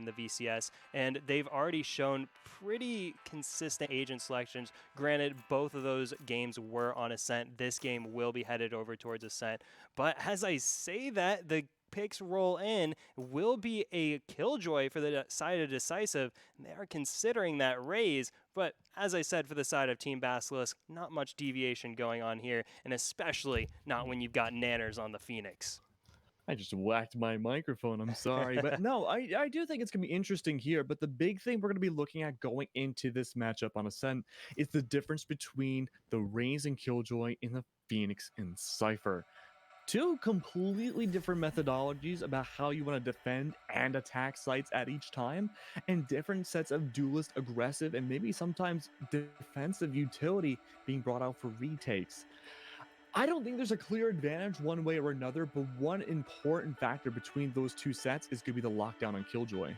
in the VCS, and they've already shown pretty consistent agent selections. Granted, both of those games were on Ascent. This game will be headed over towards Ascent. But as I say that, the picks roll in, will be a killjoy for the side of Decisive. They are considering that raise, but as I said, for the side of Team Basilisk, not much deviation going on here, and especially not when you've got Nanners on the Phoenix. I just whacked my microphone. I'm sorry. But no, I do think it's going to be interesting here. But the big thing we're going to be looking at going into this matchup on Ascent is the difference between the Raze and Killjoy in the Phoenix and Cypher. Two completely different methodologies about how you want to defend and attack sites at each time, and different sets of duelist aggressive and maybe sometimes defensive utility being brought out for retakes. I don't think there's a clear advantage one way or another, but one important factor between those two sets is going to be the lockdown on Killjoy.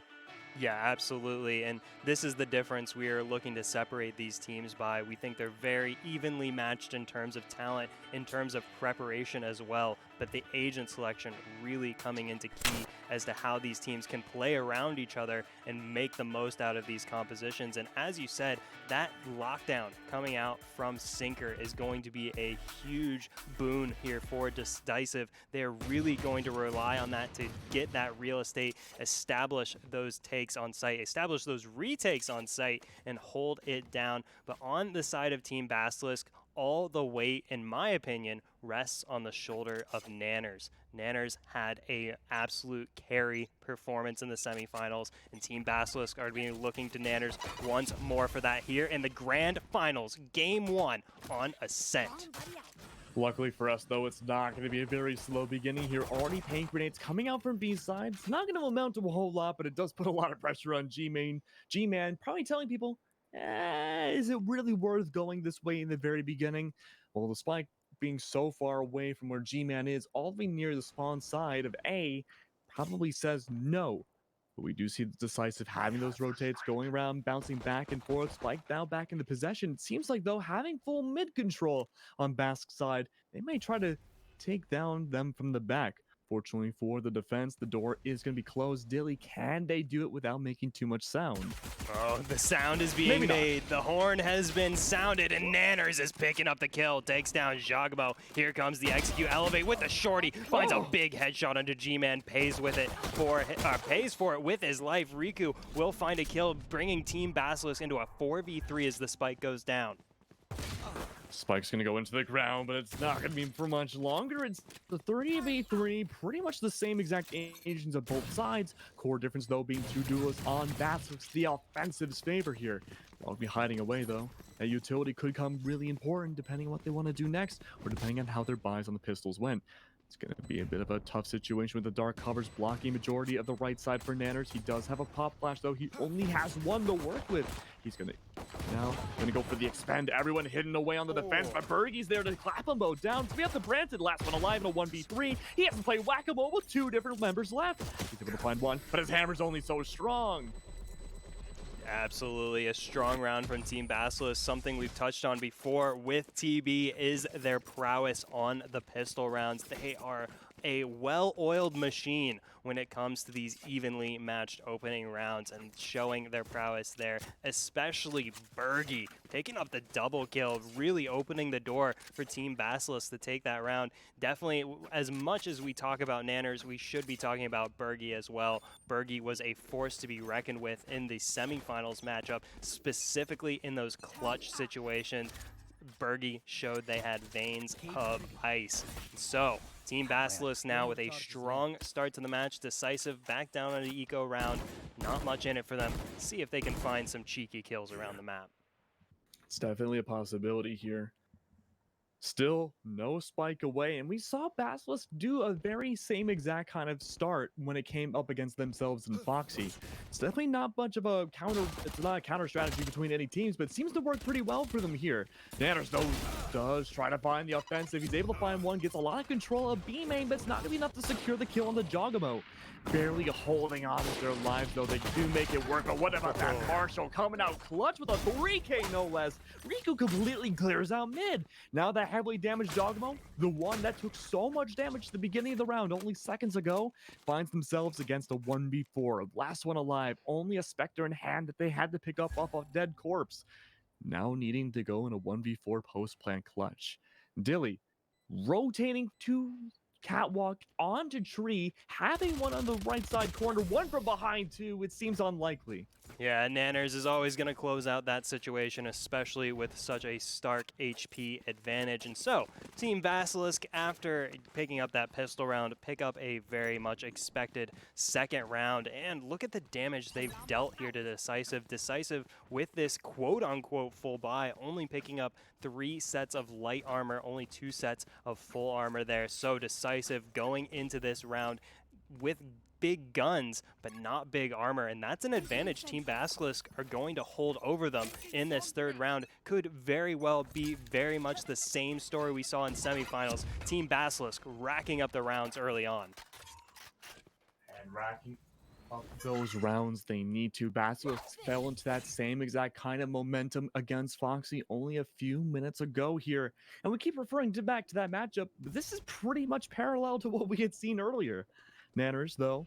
Yeah, absolutely. And this is the difference we are looking to separate these teams by. We think they're very evenly matched in terms of talent, in terms of preparation as well, but the agent selection really coming into key as to how these teams can play around each other and make the most out of these compositions. And as you said, that lockdown coming out from Sinker is going to be a huge boon here for Decisive. They're really going to rely on that to get that real estate, establish those takes on site, establish those retakes on site, and hold it down. But on the side of Team Basilisk, all the weight, in my opinion, rests on the shoulder of Nanners. Nanners had a absolute carry performance in the semifinals, and Team Basilisk are being looking to Nanners once more for that here in the grand finals, game 1 on Ascent. Luckily for us, though, it's not going to be a very slow beginning here. Already paint grenades coming out from B side. It's not going to amount to a whole lot, but it does put a lot of pressure on G-Man, probably telling people, is it really worth going this way in the very beginning? Well, the spike being so far away from where G-Man is, all the way near the spawn side of A, probably says no. But we do see the Decisive having those rotates, going around, bouncing back and forth. Spike now back into possession. It seems like, though, having full mid control on Bask's side, they may try to take down them from the back. Fortunately for the defense, the door is going to be closed. Dilly, can they do it without making too much sound? Oh, the sound is being made. The horn has been sounded, and Nanners is picking up the kill. Takes down Jagamo. Here comes the execute. Elevate with the shorty. Finds a big headshot onto G-Man. Pays for it with his life. Riku will find a kill, bringing Team Basilisk into a 4v3 as the spike goes down. Spike's going to go into the ground, but it's not going to be for much longer. It's the 30v3, pretty much the same exact agents on both sides. Core difference, though, being two duelists on Basilisk's the offensive's favor here. They'll be hiding away, though. That utility could come really important depending on what they want to do next, or depending on how their buys on the pistols went. It's going to be a bit of a tough situation with the dark covers blocking majority of the right side for Nanners. He does have a pop flash, though. He only has one to work with. He's going to go for the expend. Everyone hidden away on the defense, but Bergie's there to clap them both down. So we have the Branted last one alive in a 1v3. He has to play whack-a-mole with two different members left. He's able to find one, but his hammer's only so strong. Absolutely, a strong round from Team Basilisk. Something we've touched on before with TB is their prowess on the pistol rounds. They are a well-oiled machine when it comes to these evenly matched opening rounds and showing their prowess there, especially Bergie picking up the double kill, really opening the door for Team Basilisk to take that round. Definitely, as much as we talk about Nanners, we should be talking about Bergie as well. Bergie was a force to be reckoned with in the semifinals matchup, specifically in those clutch situations. Bergie showed they had veins of ice. So, Team Basilisk now with a strong start to the match. Decisive back down on the eco round. Not much in it for them. See if they can find some cheeky kills around the map. It's definitely a possibility here. Still no spike away, and we saw Basilisk do a very same exact kind of start when it came up against themselves and Foxy. It's definitely not much of a it's not a counter strategy between any teams, but it seems to work pretty well for them here. Nanners, though, does try to find the offensive. He's able to find one, gets a lot of control of B-Main, but it's not going to be enough to secure the kill on the Jogamo. Barely holding on to their lives, though. They do make it work, but what about that Marshall coming out clutch with a 3K, no less? Riku completely clears out mid. Now that that heavily damaged Dogmo, the one that took so much damage at the beginning of the round only seconds ago, finds themselves against a 1v4. Last one alive, only a Spectre in hand that they had to pick up off a dead corpse. Now needing to go in a 1v4 post-plant clutch. Dilly rotating to catwalk onto tree, having one on the right side corner, one from behind too. It seems unlikely. Yeah, Nanners is always going to close out that situation, especially with such a stark HP advantage. And so, Team Basilisk, after picking up that pistol round, pick up a very much expected second round. And look at the damage they've dealt here to Decisive. Decisive, with this quote-unquote full buy, only picking up 3 sets of light armor, only 2 sets of full armor there. So Decisive going into this round with big guns, but not big armor, and that's an advantage Team Basilisk are going to hold over them in this third round. Could very well be very much the same story we saw in semifinals. Team Basilisk racking up the rounds early on. And racking up those rounds they need to. Basilisk fell into that same exact kind of momentum against Foxy only a few minutes ago here. And we keep referring back to that matchup, but this is pretty much parallel to what we had seen earlier. Nanners, though,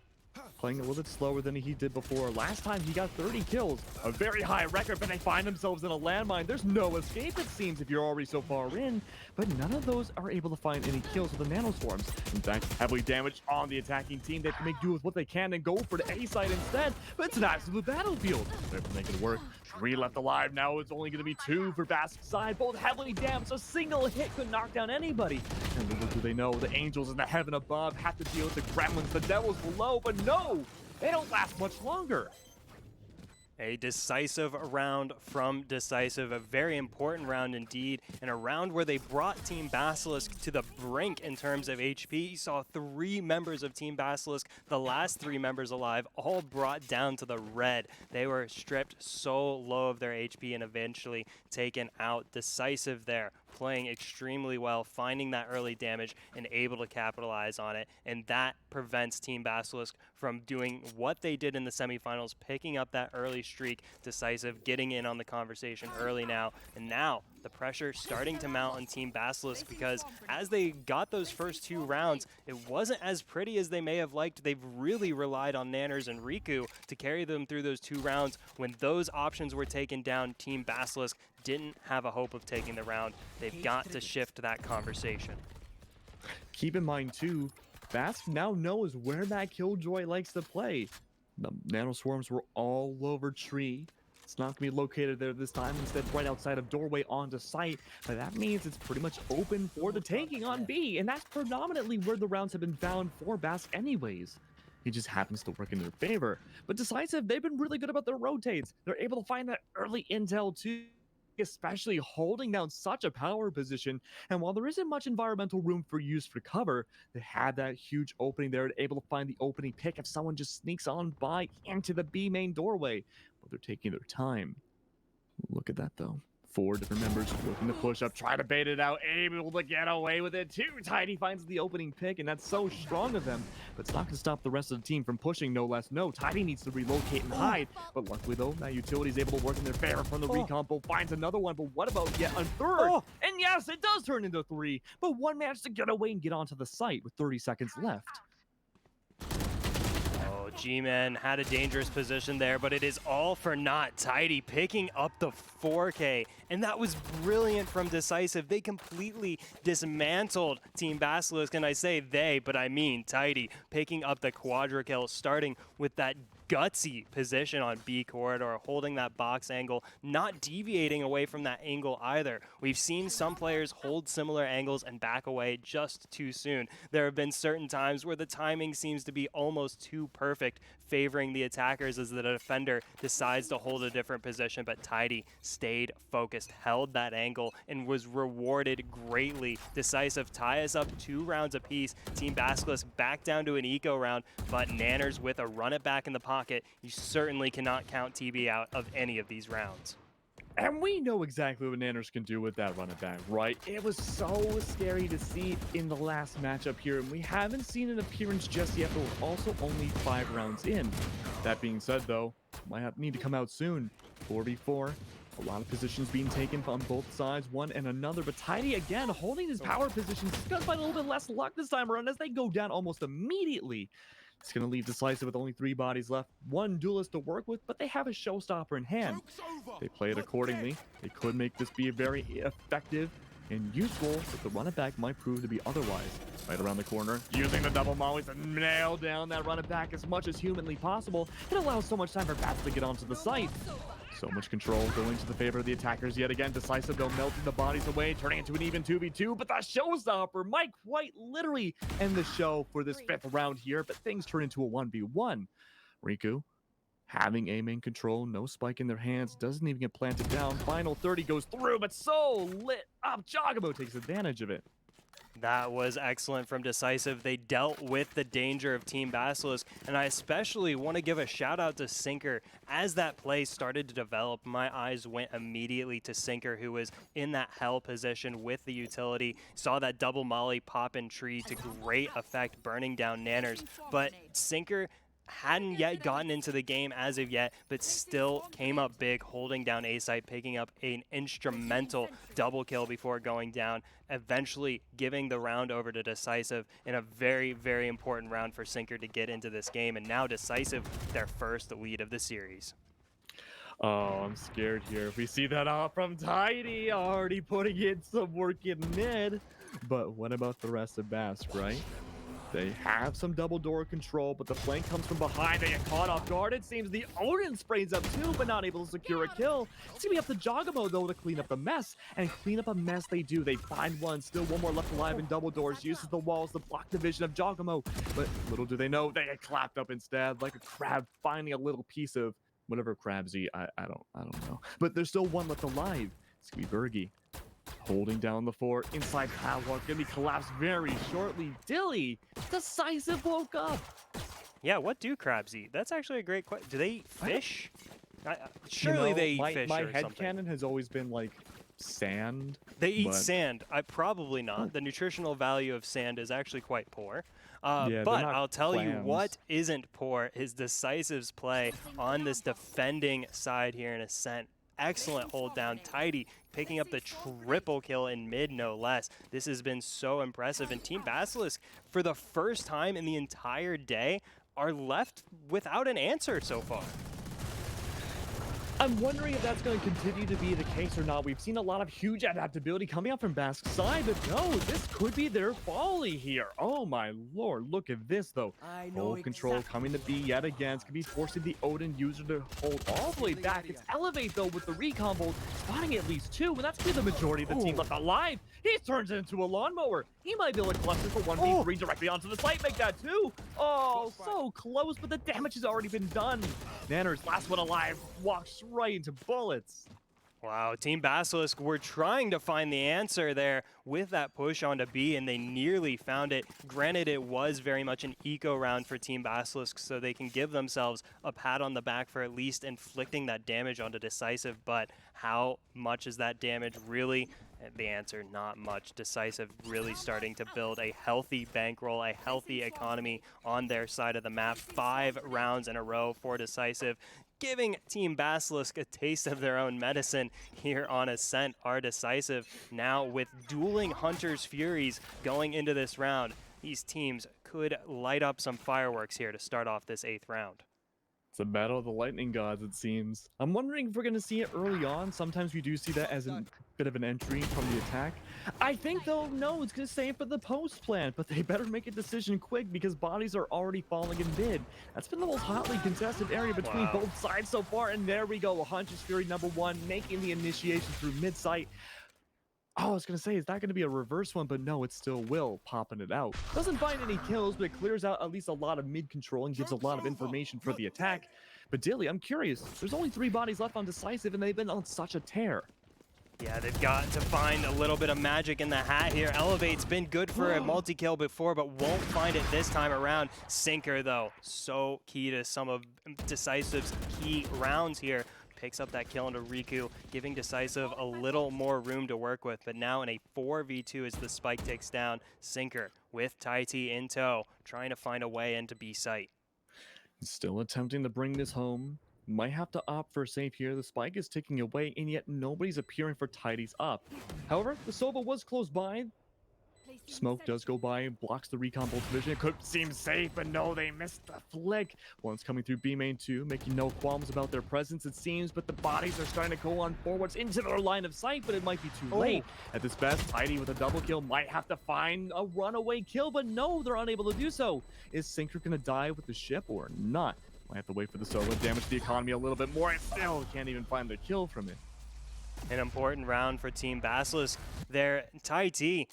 playing a little bit slower than he did before. Last time he got 30 kills, a very high record, but they find themselves in a landmine. There's no escape, it seems, if you're already so far in, but none of those are able to find any kills with the nanoswarms. In fact, heavily damaged on the attacking team. They have to make do with what they can and go for the A side instead, but it's an absolute battlefield. They're making it work. 3 left alive. Now it's only going to be 2 for Bask's side. Both heavily damaged. A single hit could knock down anybody. And little do they know, the angels in the heaven above have to deal with the gremlins, the devils below. But no, they don't last much longer. A decisive round from Decisive, a very important round indeed, and a round where they brought Team Basilisk to the brink in terms of HP. You saw 3 members of Team Basilisk, the last 3 members alive, all brought down to the red. They were stripped so low of their HP and eventually taken out. Decisive there, playing extremely well, finding that early damage and able to capitalize on it, and that prevents Team Basilisk from doing what they did in the semifinals, picking up that early streak. Decisive getting in on the conversation early now, and now the pressure starting to mount on Team Basilisk, because as they got those first 2 rounds, it wasn't as pretty as they may have liked. They've really relied on Nanners and Riku to carry them through those 2 rounds. When those options were taken down, Team Basilisk didn't have a hope of taking the round. They've got to shift that conversation. Keep in mind too, Bask now knows where that Killjoy likes to play. The nanoswarms were all over tree. It's not going to be located there this time, instead right outside of doorway onto site, but that means it's pretty much open for the taking on B, and that's predominantly where the rounds have been found for Bask anyways. He just happens to work in their favor. But Decisive, they've been really good about their rotates. They're able to find that early intel too, especially holding down such a power position. And while there isn't much environmental room for use for cover, they had that huge opening there, able to find the opening pick if someone just sneaks on by into the B main doorway. But they're taking their time. Look at that though. 4 different members looking to push up, try to bait it out, able to get away with it too. Tidy finds the opening pick, and that's so strong of them, but it's not going to stop the rest of the team from pushing, no less. No, Tidy needs to relocate and hide, but luckily though, that utility is able to work in their favor from the recompo, finds another one, but what about yet a third? And yes, it does turn into 3, but one managed to get away and get onto the site with 30 seconds left. G-Man had a dangerous position there, but it is all for naught. Tidy picking up the 4K, and that was brilliant from Decisive. They completely dismantled Team Basilisk, and I say they, but I mean Tidy, picking up the quadra kill, starting with that gutsy position on B corridor, holding that box angle, not deviating away from that angle either. We've seen some players hold similar angles and back away just too soon. There have been certain times where the timing seems to be almost too perfect, favoring the attackers as the defender decides to hold a different position, but Tidy stayed focused, held that angle, and was rewarded greatly. Decisive tie us up 2 rounds apiece. Team Basilisk back down to an eco round, but Nanners with a run it back in the pocket. You certainly cannot count TB out of any of these rounds. And we know exactly what Nanners can do with that run it back, right? It was so scary to see in the last matchup here, and we haven't seen an appearance just yet, but we're also only 5 rounds in. That being said, though, might need to come out soon. 4v4, A lot of positions being taken on both sides, one and another, but Tidy again holding his power positions. He's gonna find a little bit less luck this time around as they go down almost immediately. It's going to leave Decisive with only 3 bodies left, 1 duelist to work with, but they have a showstopper in hand. They play it accordingly. They could make this be very effective and useful, but the run-it-back might prove to be otherwise. Right around the corner, using the double mollies to nail down that run-it-back as much as humanly possible. It allows so much time for Bats to get onto the site. So much control going to the favor of the attackers yet again. Decisive, though, melting the bodies away, turning into an even 2v2, but the showstopper might quite literally end the show for this 5th round here, but things turn into a 1v1. Riku, having aim in control, no spike in their hands, doesn't even get planted down. Final 30 goes through, but so lit up. Jogamo takes advantage of it. That was excellent from Decisive. They dealt with the danger of Team Basilisk, and I especially want to give a shout out to Sinker. As that play started to develop, my eyes went immediately to Sinker, who was in that hell position with the utility. Saw that double molly pop in tree to great effect, burning down Nanners. But Sinker hadn't yet gotten into the game as of yet, but still came up big, holding down A-Site, picking up an instrumental double kill before going down, eventually giving the round over to Decisive in a very, very important round for Sinker to get into this game. And now Decisive, their first lead of the series. Oh, I'm scared here. If we see that off from Tidy, already putting in some work in mid. But what about the rest of Basque, right? They have some double door control, but the flank comes from behind. They get caught off guard. It seems the Odin sprays up too, but not able to secure a kill. It's gonna be up to Jogamo though to clean up the mess, and clean up a mess they do. They find one, still one more left alive in double doors. Uses the walls to block the vision of Jogamo, but little do they know they get clapped up instead, like a crab finding a little piece of whatever crabs eat. I don't know, but there's still one left alive. It's gonna be Bergie. Holding down the fort, inside Padlock, gonna be collapsed very shortly. Dilly, Decisive woke up. Yeah, what do crabs eat? That's actually a great question. Do they eat fish? Surely they eat fish my or something. headcanon has always been like sand. They eat sand. Probably not. The nutritional value of sand is actually quite poor. Yeah, but I'll tell you clams. what isn't poor is Decisive's play on this defending side here in Ascent. Excellent hold down. Tidy picking up the triple kill in mid, no less. This has been so impressive. And Team Basilisk, for the first time in the entire day, are left without an answer so far. I'm wondering if that's going to continue to be the case or not. We've seen a lot of huge adaptability coming out from Basque's side, but no, this could be their folly here. Oh my lord, look at this though. Hold control coming to be yet again. It's going to be forcing the Odin user to hold all the way back. It's Elevate though with the recon bolt, spotting at least 2, and that's going to be the majority of the team left alive. He turns it into a lawnmower. He might be able to cluster for 1v3 directly onto the site, make that 2. Oh, so close, but the damage has already been done. Nanners, last one alive, walks right into bullets. Wow, Team Basilisk were trying to find the answer there with that push onto B, and they nearly found it. Granted, it was very much an eco round for Team Basilisk, so they can give themselves a pat on the back for at least inflicting that damage onto Decisive, but how much is that damage really? The answer, not much. Decisive really starting to build a healthy bankroll, a healthy economy on their side of the map. 5 rounds in a row for Decisive, giving Team Basilisk a taste of their own medicine here on Ascent. Are Decisive now with dueling Hunter's Furies going into this round. These teams could light up some fireworks here to start off this 8th round. It's a battle of the lightning gods, it seems. I'm wondering if we're going to see it early on. Sometimes we do see that as a bit of an entry from the attack. I think, though, no, it's going to stay for the post plan, but they better make a decision quick because bodies are already falling in mid. That's been the most hotly contested area between both sides so far, and there we go. Hunter's Fury #1 making the initiation through mid-site. Oh, I was going to say, is that going to be a reverse one? But no, it still will, popping it out. Doesn't find any kills, but it clears out at least a lot of mid-control and gives a lot of information for the attack. But Dilly, I'm curious. There's only 3 bodies left on Decisive, and they've been on such a tear. Yeah, they've got to find a little bit of magic in the hat here. Elevate's been good for a multi-kill before, but won't find it this time around. Sinker, though, so key to some of Decisive's key rounds here. Picks up that kill into Riku, giving Decisive a little more room to work with. But now in a 4v2 as the spike takes down, Sinker with Taiti in tow, trying to find a way into B site. Still attempting to bring this home. might have to opt for safe here. The spike is ticking away, and yet nobody's appearing for Tidy's up. However, the Sova was close by. Smoke does go by and blocks the recon bolt vision. It could seem safe, but no, they missed the flick. One's coming through B main too, making no qualms about their presence, it seems, but the bodies are starting to go on forwards into their line of sight, but it might be too late. At this best, Tidy with a double kill might have to find a runaway kill, but no, they're unable to do so. Is Sinker gonna die with the ship or not? Might have to wait for the solo, damage the economy a little bit more, and still can't even find the kill from it. An important round for Team Basilisk. Their Tai T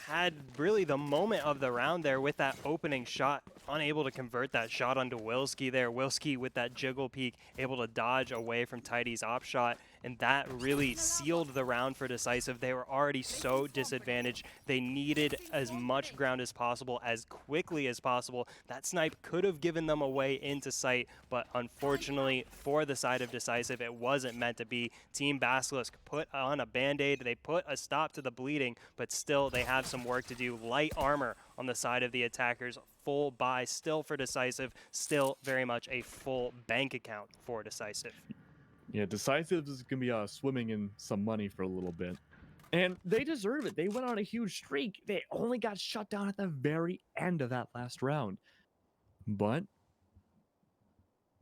had really the moment of the round there with that opening shot, unable to convert that shot onto Wilski there. Wilski with that jiggle peek, able to dodge away from Tidy's op shot, and that really sealed the round for Decisive. They were already so disadvantaged. They needed as much ground as possible, as quickly as possible. That snipe could have given them a way into sight, but unfortunately for the side of Decisive, it wasn't meant to be. Team Basilisk put on a band-aid. They put a stop to the bleeding, but still they have some work to do. Light armor on the side of the attackers. Full buy still for Decisive. Still very much a full bank account for Decisive. Yeah, Decisive is going to be swimming in some money for a little bit. And they deserve it. They went on a huge streak. They only got shut down at the very end of that last round. But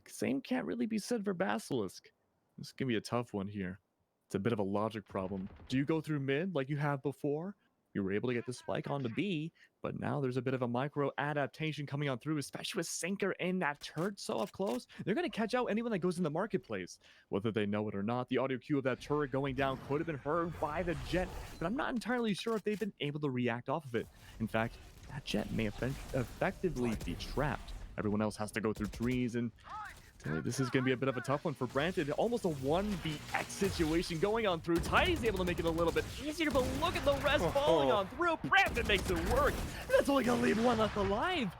same can't really be said for Basilisk. This is going to be a tough one here. It's a bit of a logic problem. Do you go through mid like you have before? You were able to get the spike onto B, but now there's a bit of a micro adaptation coming on through, especially with Sinker in that turret so up close. They're going to catch out anyone that goes in the marketplace, whether they know it or not. The audio cue of that turret going down could have been heard by the Jet, but I'm not entirely sure if they've been able to react off of it. In fact, that Jet may effectively be trapped. Everyone else has to go through trees, and this is going to be a bit of a tough one for Branted. Almost a 1vx situation going on through. Tidy's able to make it a little bit easier, but look at the rest falling on through. Branted makes it work. That's only going to leave one left alive.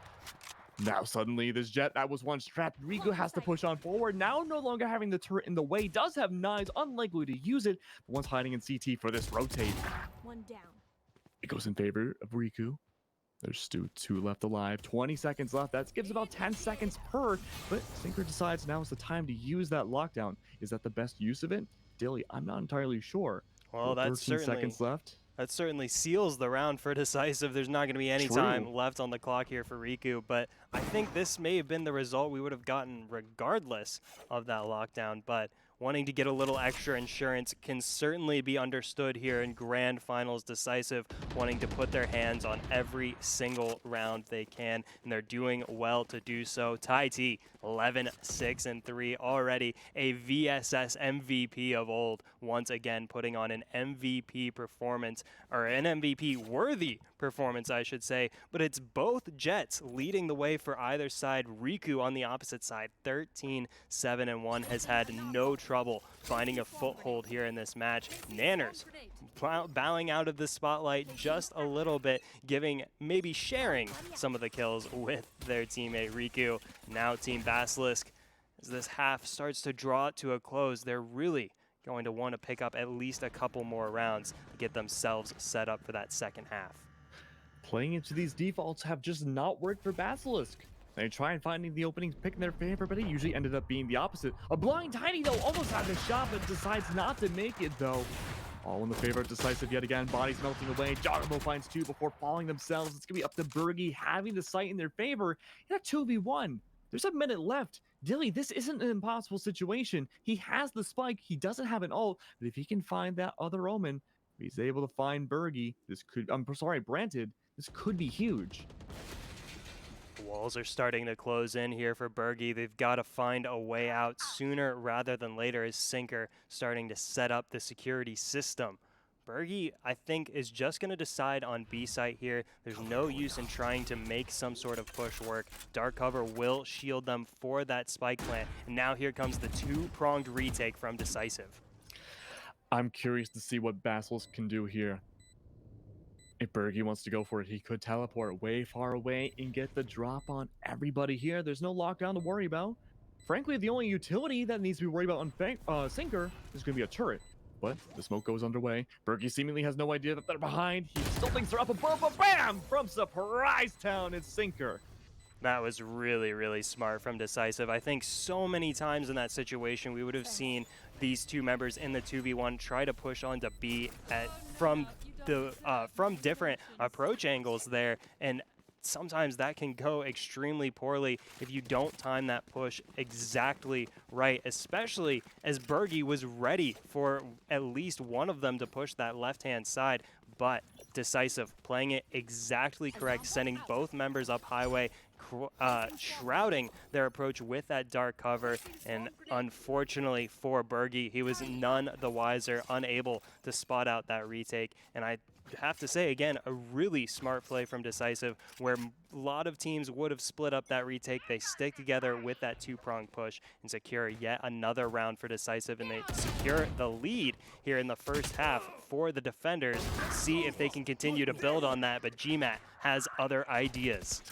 Now suddenly this Jet that was once trapped, Riku has to push on forward. Now no longer having the turret in the way, does have knives, unlikely to use it, but once hiding in CT for this rotate. One down. It goes in favor of Riku. There's still 2 left alive, 20 seconds left. That gives about 10 seconds per, but Sinker decides now is the time to use that lockdown. Is that the best use of it? Dilly, I'm not entirely sure. Well, that's 13 seconds left. That certainly seals the round for Decisive. There's not going to be any time left on the clock here for Riku, but I think this may have been the result we would have gotten regardless of that lockdown, but wanting to get a little extra insurance can certainly be understood here in Grand Finals. Decisive wanting to put their hands on every single round they can, and they're doing well to do so. Tai T, 11-6-3, already a VSS MVP of old, once again putting on an MVP performance, or an MVP-worthy performance, I should say, but it's both Jets leading the way for either side. Riku on the opposite side, 13-7-1, has had no trouble finding a foothold here in this match. Nanners bowing out of the spotlight just a little bit, maybe sharing some of the kills with their teammate Riku. Now Team Basilisk, as this half starts to draw to a close, they're really going to want to pick up at least a couple more rounds to get themselves set up for that second half. Playing into these defaults have just not worked for Basilisk. They try and finding the openings, pick in their favor, but it usually ended up being the opposite. A blind Tiny, though, almost had the shot, but decides not to make it, though. All in the favor of Decisive yet again. Bodies melting away. Joggerbo finds 2 before falling themselves. It's going to be up to Bergie having the sight in their favor in a 2v1. There's a minute left. Dilly, this isn't an impossible situation. He has the spike. He doesn't have an ult, but if he can find that other omen, if he's able to find Bergie, Branted, this could be huge. The walls are starting to close in here for Bergie. They've got to find a way out sooner rather than later as Sinker starting to set up the security system. Bergie, I think, is just going to decide on B site here. There's no use in trying to make some sort of push work. Dark cover will shield them for that spike plant. And now here comes the 2-pronged retake from Decisive. I'm curious to see what Basilisk can do here. If Bergie wants to go for it, he could teleport way far away and get the drop on everybody here. There's no lockdown to worry about. Frankly, the only utility that needs to be worried about on Sinker is going to be a turret. But the smoke goes underway. Bergie seemingly has no idea that they're behind. He still thinks they're up above, but bam! From Surprise Town, it's Sinker. That was really, really smart from Decisive. I think so many times in that situation, we would have seen these two members in the 2v1 try to push onto B from different approach angles there, and sometimes that can go extremely poorly if you don't time that push exactly right, especially as Bergie was ready for at least one of them to push that left-hand side, but Decisive playing it exactly correct, sending both members up highway, shrouding their approach with that dark cover, and unfortunately for Bergie, he was none the wiser, unable to spot out that retake, and I have to say again, a really smart play from Decisive where a lot of teams would have split up that retake. They stick together with that two-prong push and secure yet another round for Decisive, and they secure the lead here in the first half for the defenders. See if they can continue to build on that, but GMAT has other ideas.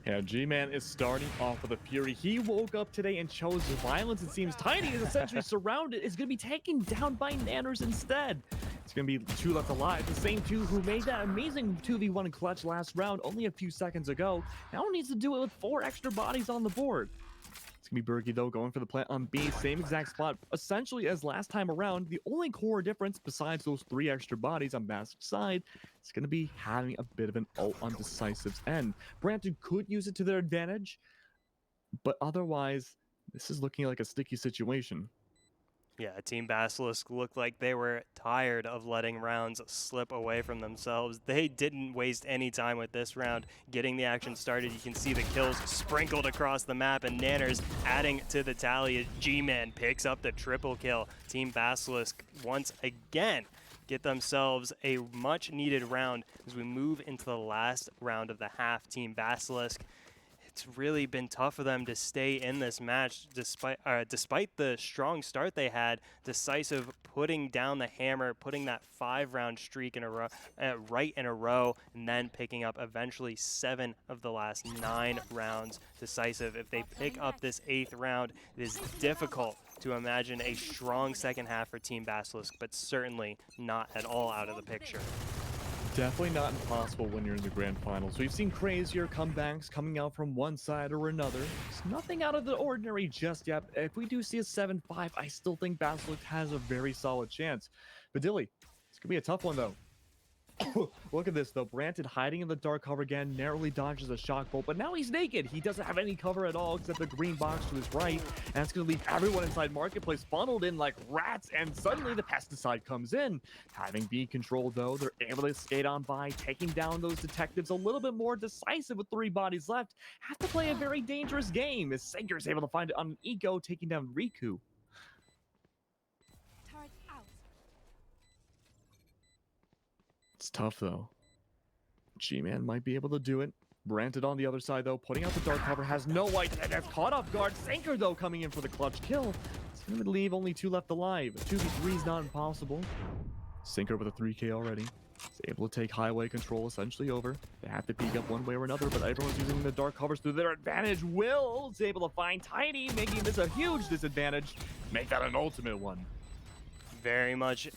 Yeah, G-Man is starting off with a fury. He woke up today and chose violence. It seems Tiny is essentially surrounded. Is going to be taken down by Nanners instead. It's going to be two left alive. The same two who made that amazing 2v1 clutch last round only a few seconds ago. Now needs to do it with 4 extra bodies on the board. It's going to be Bergie, though, going for the plant on B. Same exact spot, essentially as last time around. The only core difference, besides those 3 extra bodies on Basilisk's side, is going to be having a bit of an ult on Decisive's end. Brampton could use it to their advantage, but otherwise, this is looking like a sticky situation. Yeah, Team Basilisk looked like they were tired of letting rounds slip away from themselves. They didn't waste any time with this round getting the action started. You can see the kills sprinkled across the map, and Nanners adding to the tally as G-Man picks up the triple kill. Team Basilisk once again get themselves a much needed round as we move into the last round of the half. Team Basilisk, it's really been tough for them to stay in this match despite the strong start they had. Decisive putting down the hammer, putting that 5-round streak in a row, right in a row, and then picking up eventually 7 of the last 9 rounds. Decisive, if they pick up this 8th round, it is difficult to imagine a strong second half for Team Basilisk, but certainly not at all out of the picture. Definitely not impossible when you're in the grand finals. We've seen crazier comebacks coming out from one side or another. It's nothing out of the ordinary just yet. If we do see a 7-5, I still think Basilisk has a very solid chance. But Dilly, it's going to be a tough one, though. Look at this, though. Branton hiding in the dark cover again, narrowly dodges a shock bolt, but now he's naked. He doesn't have any cover at all except the green box to his right, and that's going to leave everyone inside Marketplace funneled in like rats, and suddenly the pesticide comes in. Having B controlled, though, they're able to skate on by, taking down those detectives a little bit more decisive with 3 bodies left. Have to play a very dangerous game as Sanger is able to find it on an eco, taking down Riku. It's tough, though. G-Man might be able to do it. Branted on the other side, though, putting out the dark cover, has no light, and that's caught off guard. Sanker, though, coming in for the clutch kill. It's going to leave only 2 left alive. 2v3 is not impossible. Sanker with a 3k already. He's able to take highway control essentially over. They have to peek up one way or another, but everyone's using the dark covers to their advantage. Will is able to find Tiny, making this a huge disadvantage. Make that an ultimate one. Very much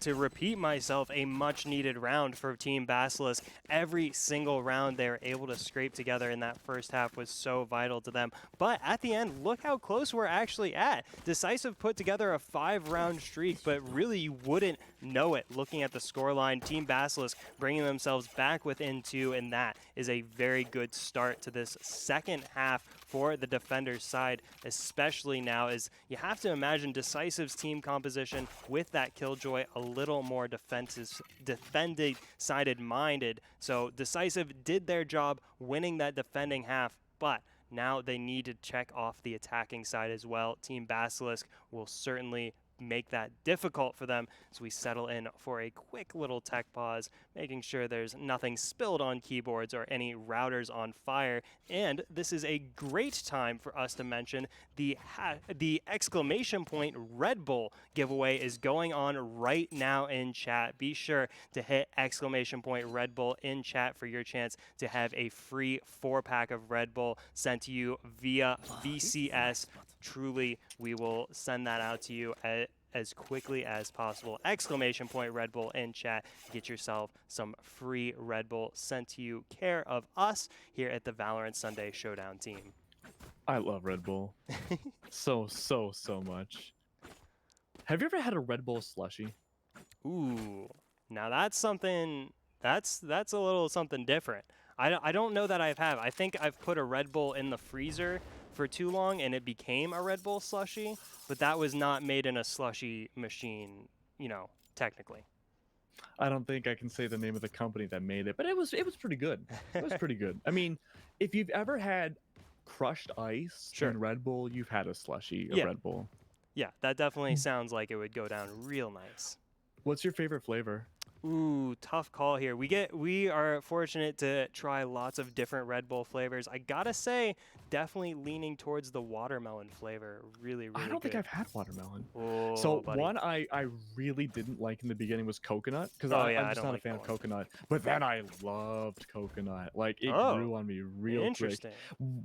to repeat myself, a much needed round for Team Basilisk. Every single round they were able to scrape together in that first half was so vital to them. But at the end, look how close we're actually at. Decisive put together a 5-round streak, but really you wouldn't know it looking at the scoreline. Team Basilisk bringing themselves back within 2, and that is a very good start to this second half for the defenders' side, especially now as you have to imagine Decisive's team composition with that Killjoy a little more defending sided minded. So Decisive did their job winning that defending half, but now they need to check off the attacking side as well. Team Basilisk will certainly make that difficult for them as we settle in for a quick little tech pause, making sure there's nothing spilled on keyboards or any routers on fire. And this is a great time for us to mention the exclamation point Red Bull giveaway is going on right now in chat. Be sure to hit exclamation point Red Bull in chat for your chance to have a free 4-pack of Red Bull sent to you via VCS. Truly, we will send that out to you as quickly as possible. Exclamation point Red Bull in chat. Get yourself some free Red Bull sent to you care of us here at the Valorant Sunday Showdown team. I love Red Bull so much. Have you ever had a Red Bull slushie? Ooh, now that's something, that's a little something different. I don't know that I have. I think I've put a Red Bull in the freezer for too long and it became a Red Bull slushie, but that was not made in a slushie machine, you know, technically. I don't think I can say the name of the company that made it, but it was pretty good. It was pretty good. I mean, if you've ever had crushed ice Sure. in Red Bull, you've had a slushie of Yeah. Red Bull. Yeah, that definitely sounds like it would go down real nice. What's your favorite flavor? Ooh, tough call here. We are fortunate to try lots of different Red Bull flavors. I gotta say, definitely leaning towards the watermelon flavor. Really I don't good. think I've had watermelon. Oh, So buddy. one I really didn't like in the beginning was coconut because Oh, yeah, I'm I just don't not like a fan that of one. coconut. But then I loved coconut. Like it Oh, grew on me real quick. Interesting.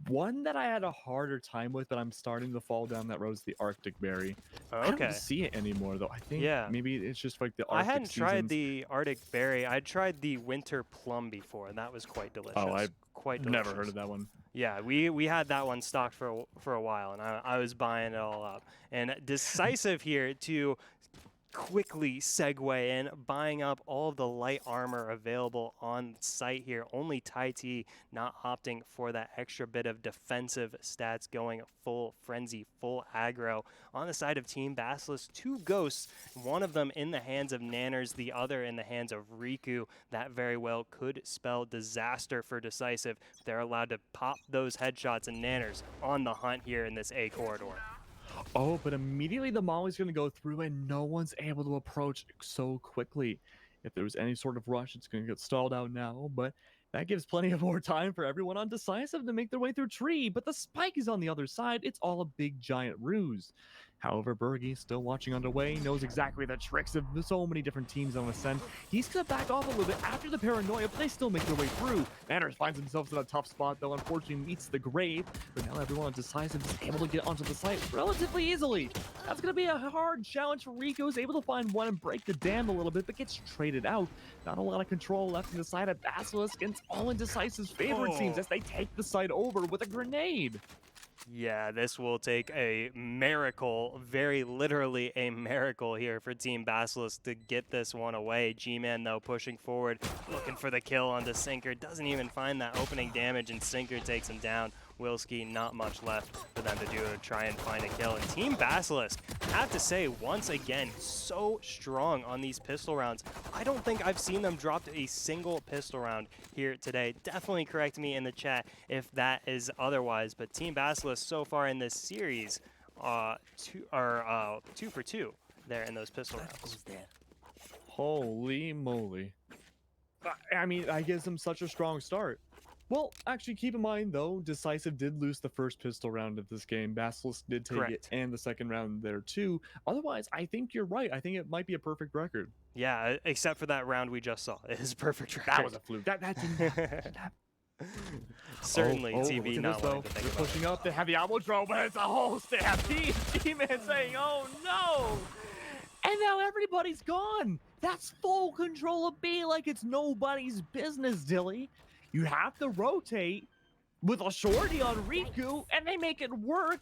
One that I had a harder time with, but I'm starting to fall down that road is the Arctic berry. I Okay. don't see it anymore though. I think Yeah. maybe it's just like the I Arctic hadn't tried seasons. the Arctic berry. I tried the winter plum before, and that was quite delicious. Oh, I've quite delicious. never heard of that one. Yeah, we had that one stocked for a while, and I was buying it all up. And Decisive here to quickly segue in, buying up all of the light armor available on site here. Only Tai T not opting for that extra bit of defensive stats, going full frenzy, full aggro. On the side of Team Basilisk, 2 ghosts, one of them in the hands of Nanners, the other in the hands of Riku. That very well could spell disaster for Decisive. They're allowed to pop those headshots, and Nanners on the hunt here in this A corridor. Oh, but immediately the Molly's going to go through and no one's able to approach so quickly. If there was any sort of rush, it's going to get stalled out now, but that gives plenty of more time for everyone on Decisive to make their way through tree. But the spike is on the other side. It's all a big giant ruse. However, Bergie, still watching underway, knows exactly the tricks of so many different teams on Ascent. He's going to back off a little bit after the paranoia, but they still make their way through. Nanners finds himself in a tough spot, though, unfortunately meets the grave. But now everyone on Decisive is able to get onto the site relatively easily. That's going to be a hard challenge for Rico. Is able to find one and break the dam a little bit, but gets traded out. Not a lot of control left in the side of Basilisk, and it's all in Decisive's favor, it seems, as they take the site over with a grenade. Yeah, this will take a miracle, very literally a miracle here for Team Basilisk to get this one away. G-Man, though, pushing forward, looking for the kill onto Sinker. Doesn't even find that opening damage, and Sinker takes him down. Wilski, not much left for them to do to try and find a kill. And Team Basilisk, I have to say, once again, so strong on these pistol rounds. I don't think I've seen them drop a single pistol round here today. Definitely correct me in the chat if that is otherwise. But Team Basilisk so far in this series, 2 for 2 there in those pistol rounds. Holy moly. I mean, that gives them such a strong start. Well, actually, keep in mind, though, Decisive did lose the first pistol round of this game. Basilisk did take it, and the second round there, too. Otherwise, I think you're right. I think it might be a perfect record. Yeah, except for that round we just saw. It is a perfect record. That was a fluke. That didn't happen. Certainly, TV not wanting to think They're about pushing it. up. They have the ammo drone, but it's a whole stampede. G-Man saying, oh, no. And now everybody's gone. That's full control of B like it's nobody's business, Dilly. You have to rotate with a shorty on Riku, and they make it work.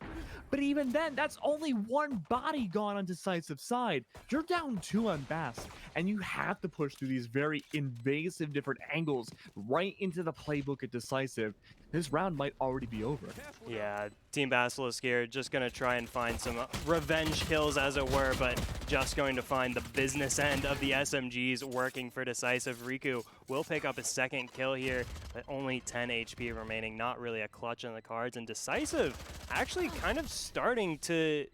But even then, that's only one body gone on Decisive side. You're down 2 on Bass, and you have to push through these very invasive different angles right into the playbook at Decisive. This round might already be over. Yeah, Team Basilisk here just going to try and find some revenge kills, as it were, but just going to find the business end of the SMGs working for Decisive. Riku will pick up a second kill here, but only 10 HP remaining. Not really a clutch in the cards, and Decisive actually kind of starting to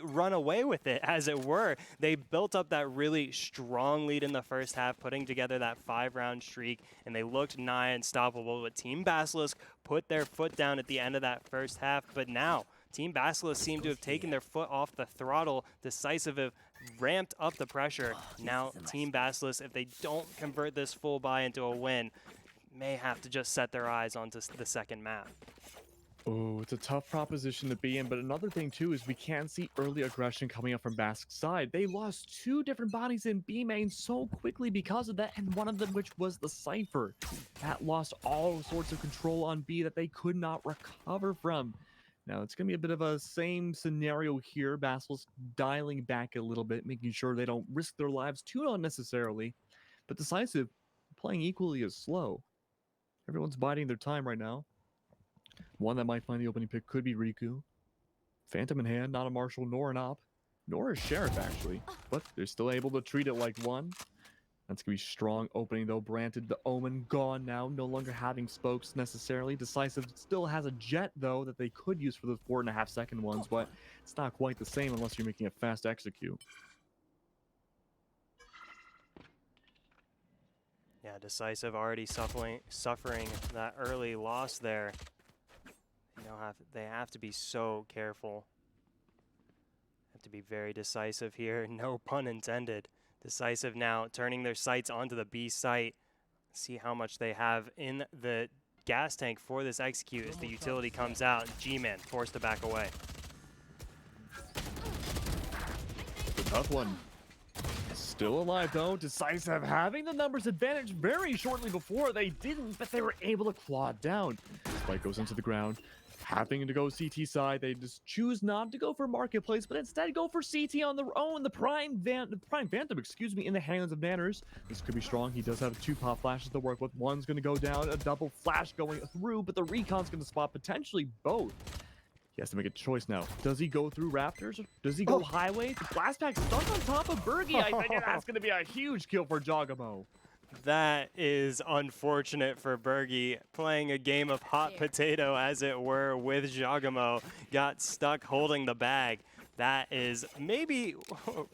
run away with it, as it were. They built up that really strong lead in the first half, putting together that 5-round streak, and they looked nigh unstoppable. But Team Basilisk put their foot down at the end of that first half. But now, Team Basilisk seem to have taken their foot off the throttle. Decisive have ramped up the pressure. Now, Team Basilisk, if they don't convert this full buy into a win, may have to just set their eyes onto the second map. Oh, it's a tough proposition to be in, but another thing too is we can see early aggression coming up from Bask's side. They lost 2 different bodies in B main so quickly because of that, and one of them which was the Cypher. That lost all sorts of control on B that they could not recover from. Now it's going to be a bit of a same scenario here. Basilisk dialing back a little bit, making sure they don't risk their lives too unnecessarily. But Decisive playing equally as slow. Everyone's biding their time right now. One that might find the opening pick could be Riku. Phantom in hand, not a Marshal nor an Op, nor a Sheriff actually, but they're still able to treat it like one. That's going to be strong opening though. Granted, the Omen gone now, no longer having spokes necessarily. Decisive still has a Jet though that they could use for the 4.5-second ones, but it's not quite the same unless you're making a fast execute. Yeah, Decisive already suffering that early loss there. They have to be so careful. Have to be very decisive here. No pun intended. Decisive now turning their sights onto the B site. See how much they have in the gas tank for this execute as the utility comes out. G-Man forced to back away. The tough one. Still alive though. Decisive having the numbers advantage very shortly before. They didn't, but they were able to claw it down. Spike goes into the ground. Having to go CT side, they just choose not to go for Marketplace, but instead go for CT on their own. The Prime Phantom, excuse me, in the hands of Nanners. This could be strong. He does have 2 pop flashes to work with. One's going to go down, a double flash going through, but the Recon's going to spot potentially both. He has to make a choice now. Does he go through Raptors? Does he go Highway? The blast pack stuck on top of Bergie. I think that's going to be a huge kill for Jogamo. That is unfortunate for Bergie, playing a game of hot potato, as it were, with Jogamo. Got stuck holding the bag. That is maybe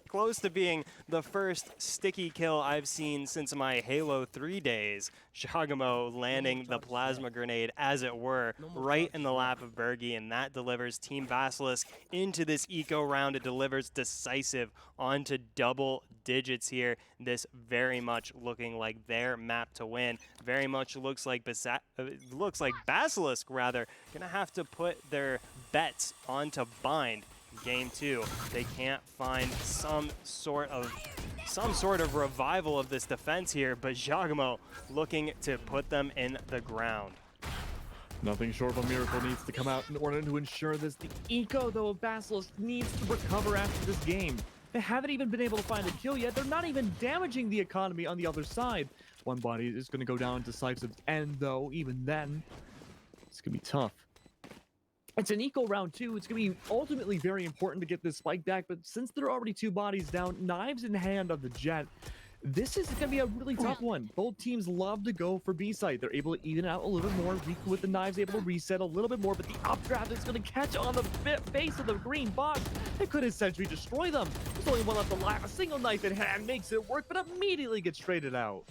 close to being the first sticky kill I've seen since my Halo 3 days. Jogamo landing the plasma grenade, as it were, right in the lap of Bergie, and that delivers Team Basilisk into this eco round. It delivers Decisive onto double digits here. This very much looking like their map to win. Very much looks like Basilisk, rather, gonna have to put their bets onto Bind. Game 2, they can't find some sort of revival of this defense here, but Jogamo looking to put them in the ground. Nothing short of a miracle needs to come out in order to ensure this. The eco, though, of Basilisk needs to recover after this game. They haven't even been able to find a kill yet. They're not even damaging the economy on the other side. One body is going to go down Decisive's end, though. Even then, it's going to be tough. It's an eco round too. It's going to be ultimately very important to get this spike back, but since there are already 2 bodies down, knives in hand of the Jet, this is going to be a really tough one. Both teams love to go for B side. They're able to even out a little bit more. Riku with the knives able to reset a little bit more, but the updraft is going to catch on the base of the green box. It could essentially destroy them. There's only one left alive. A single knife in hand makes it work, but immediately gets traded out.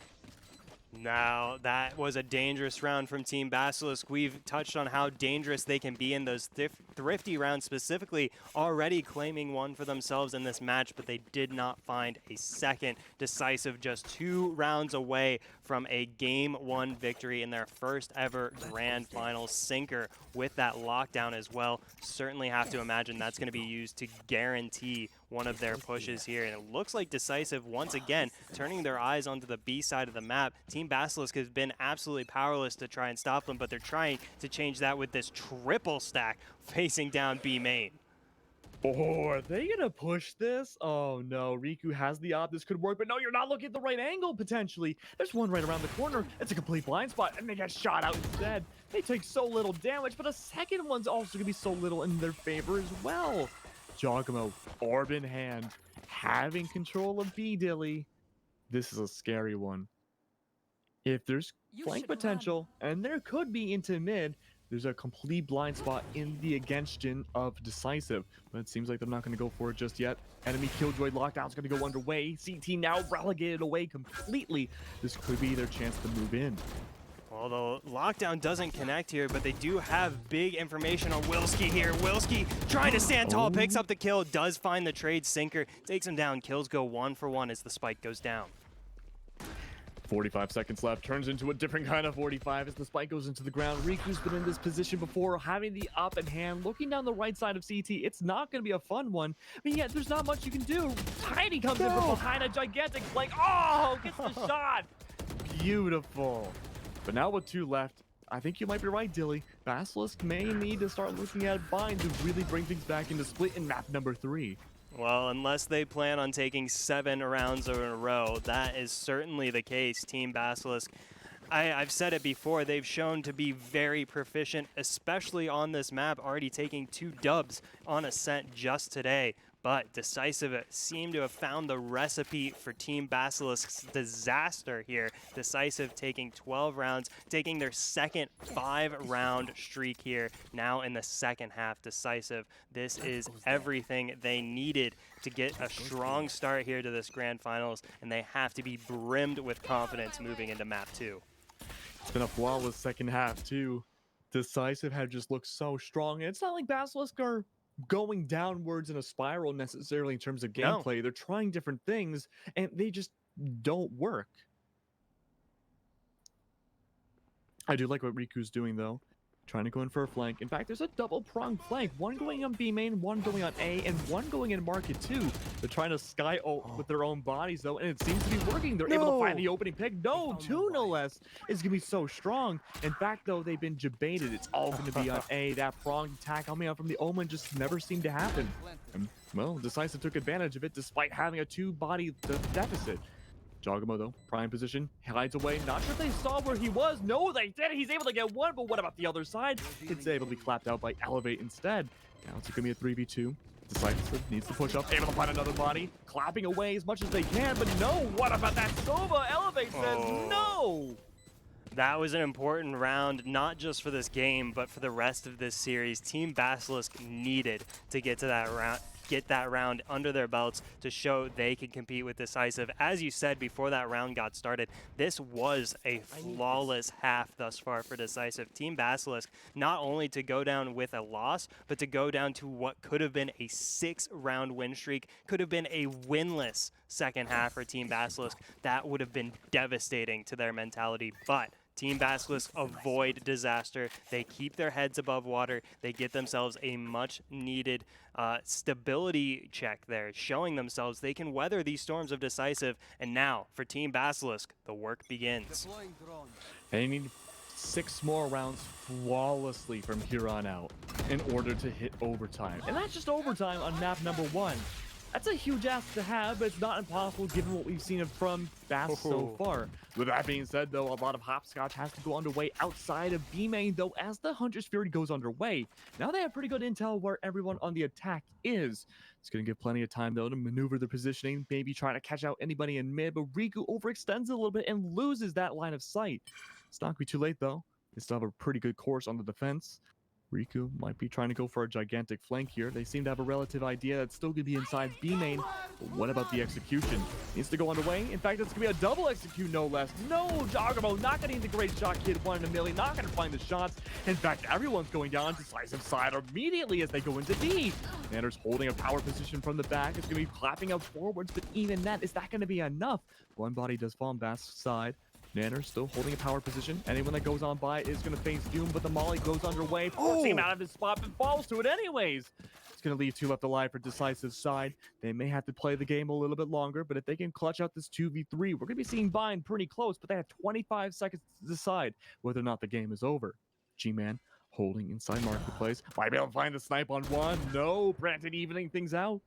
Now, that was a dangerous round from Team Basilisk. We've touched on how dangerous they can be in those thrifty rounds, specifically already claiming one for themselves in this match, but they did not find a second. Decisive just 2 rounds away from a Game 1 victory in their first ever Grand Finals sinker with that lockdown as well. Certainly have to imagine that's going to be used to guarantee one of their pushes here. And it looks like Decisive, once again, turning their eyes onto the B side of the map. Team Basilisk has been absolutely powerless to try and stop them, but they're trying to change that with this triple stack facing down B main. Oh, are they going to push this? Oh, no. Riku has the op. This could work, but no, you're not looking at the right angle, potentially. There's one right around the corner. It's a complete blind spot, and they get shot out instead. They take so little damage, but a second one's also going to be so little in their favor as well. Jogamo, orb in hand, having control of B-Dilly. This is a scary one. If there's flank potential, and there could be into mid, there's a complete blind spot in the against-gen of Decisive, but it seems like they're not going to go for it just yet. Enemy Killjoy lockdown's going to go underway. CT now relegated away completely. This could be their chance to move in. Although lockdown doesn't connect here, but they do have big information on Wilski here. Wilski trying to stand tall, picks up the kill, does find the trade sinker, takes him down. Kills go 1 for 1 as the spike goes down. 45 seconds left, turns into a different kind of 45 as the spike goes into the ground. Riku's been in this position before, having the up in hand, looking down the right side of CT. It's not going to be a fun one, but yet there's not much you can do. Tiny comes in from behind a gigantic flank. Oh, gets the shot. Beautiful. But now with 2 left, I think you might be right, Dilly. Basilisk may need to start looking at Bind to really bring things back into split in map number 3. Well, unless they plan on taking 7 rounds in a row, that is certainly the case. Team Basilisk, I've said it before, they've shown to be very proficient, especially on this map, already taking 2 dubs on Ascent just today. But Decisive seem to have found the recipe for Team Basilisk's disaster here. Decisive taking 12 rounds, taking their second 5-round streak here. Now in the second half, Decisive, this is everything they needed to get a strong start here to this grand finals, and they have to be brimmed with confidence moving into map 2. It's been a flawless second half too. Decisive have just looked so strong. It's not like Basilisk are going downwards in a spiral necessarily in terms of gameplay. No. They're trying different things and they just don't work. I do like what Riku's doing though. Trying to go in for a flank. In fact, there's a double-pronged flank. One going on B main, one going on A, and one going in market too. They're trying to sky ult with their own bodies though, and it seems to be working. They're able to find the opening pick. No, 2 no less is gonna be so strong. In fact though, they've been debated. It's all gonna be on A. That pronged attack coming out from the Omen just never seemed to happen. And, well, Decisive took advantage of it despite having a 2-body deficit. Jogamo though, prime position, hides away. Not sure if they saw where he was. No, they did. He's able to get one, but what about the other side? It's able to be clapped out by Elevate instead. Now it's gonna be a 3v2. Decisive needs to push up, able to find another body, clapping away as much as they can, but no, what about that Sova? Elevate says no! That was an important round, not just for this game, but for the rest of this series. Team Basilisk needed to get to that round, get that round under their belts to show they can compete with Decisive. As you said before that round got started, this was a flawless half thus far for Decisive. Team Basilisk, not only to go down with a loss, but to go down to what could have been a 6-round win streak, could have been a winless second half for Team Basilisk. That would have been devastating to their mentality, but Team Basilisk avoid disaster. They keep their heads above water. They get themselves a much-needed stability check there, showing themselves they can weather these storms of Decisive. And now, for Team Basilisk, the work begins. They need 6 more rounds flawlessly from here on out in order to hit overtime. And that's just overtime on map number 1. That's a huge ask to have, but it's not impossible given what we've seen from Bass so far. With that being said, though, a lot of hopscotch has to go underway outside of B main, though, as the Hunter's Fury goes underway. Now they have pretty good intel where everyone on the attack is. It's going to give plenty of time, though, to maneuver the positioning, maybe trying to catch out anybody in mid, but Riku overextends a little bit and loses that line of sight. It's not going to be too late, though. They still have a pretty good course on the defense. Riku might be trying to go for a gigantic flank here. They seem to have a relative idea that's still going to be inside B main. But what about the execution? Needs to go underway. In fact, it's going to be a double execute, no less. No, Jogamo not getting the great shot kid, 1 in a million. Not going to find the shots. In fact, everyone's going down Decisive side immediately as they go into B. Nanner's holding a power position from the back. It's going to be clapping out forwards, but even that, is that going to be enough? One body does fall on Bass' side. Nanner still holding a power position. Anyone that goes on by is going to face doom, but the molly goes underway, forcing him out of his spot, but falls to it anyways. It's going to leave 2 left alive for Decisive side. They may have to play the game a little bit longer, but if they can clutch out this 2v3, we're going to be seeing Bind pretty close, but they have 25 seconds to decide whether or not the game is over. G-Man holding inside marketplace. Might be able to find the snipe on one. No, Brandon evening things out.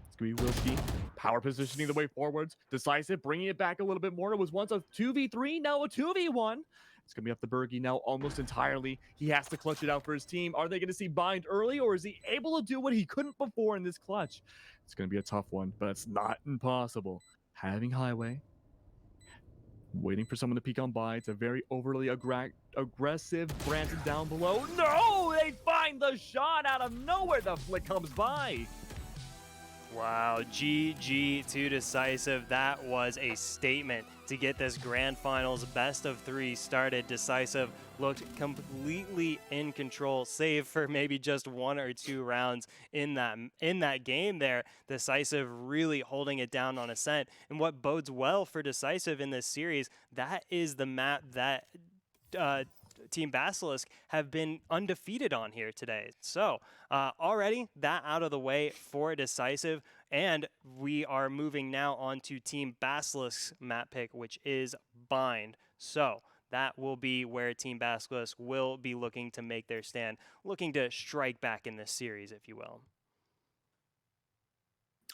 It's going to be Wilski. Power positioning the way forwards. Decisive, bringing it back a little bit more. It was once a 2v3, now a 2v1. It's going to be up to Bergie now almost entirely. He has to clutch it out for his team. Are they going to see Bind early, or is he able to do what he couldn't before in this clutch? It's going to be a tough one, but it's not impossible. Having Highway. Waiting for someone to peek on by. It's a very overly aggressive Brandon down below. No! They find the shot out of nowhere. The flick comes by. Wow, GG to Decisive. That was a statement to get this grand finals best of 3 started. Decisive looked completely in control, save for maybe just 1 or 2 rounds in that game there. Decisive really holding it down on Ascent. And what bodes well for Decisive in this series, that is the map that Team Basilisk have been undefeated on here today. So already that out of the way for Decisive, and we are moving now on to Team Basilisk's map pick, which is Bind. So that will be where Team Basilisk will be looking to make their stand, looking to strike back in this series, if you will.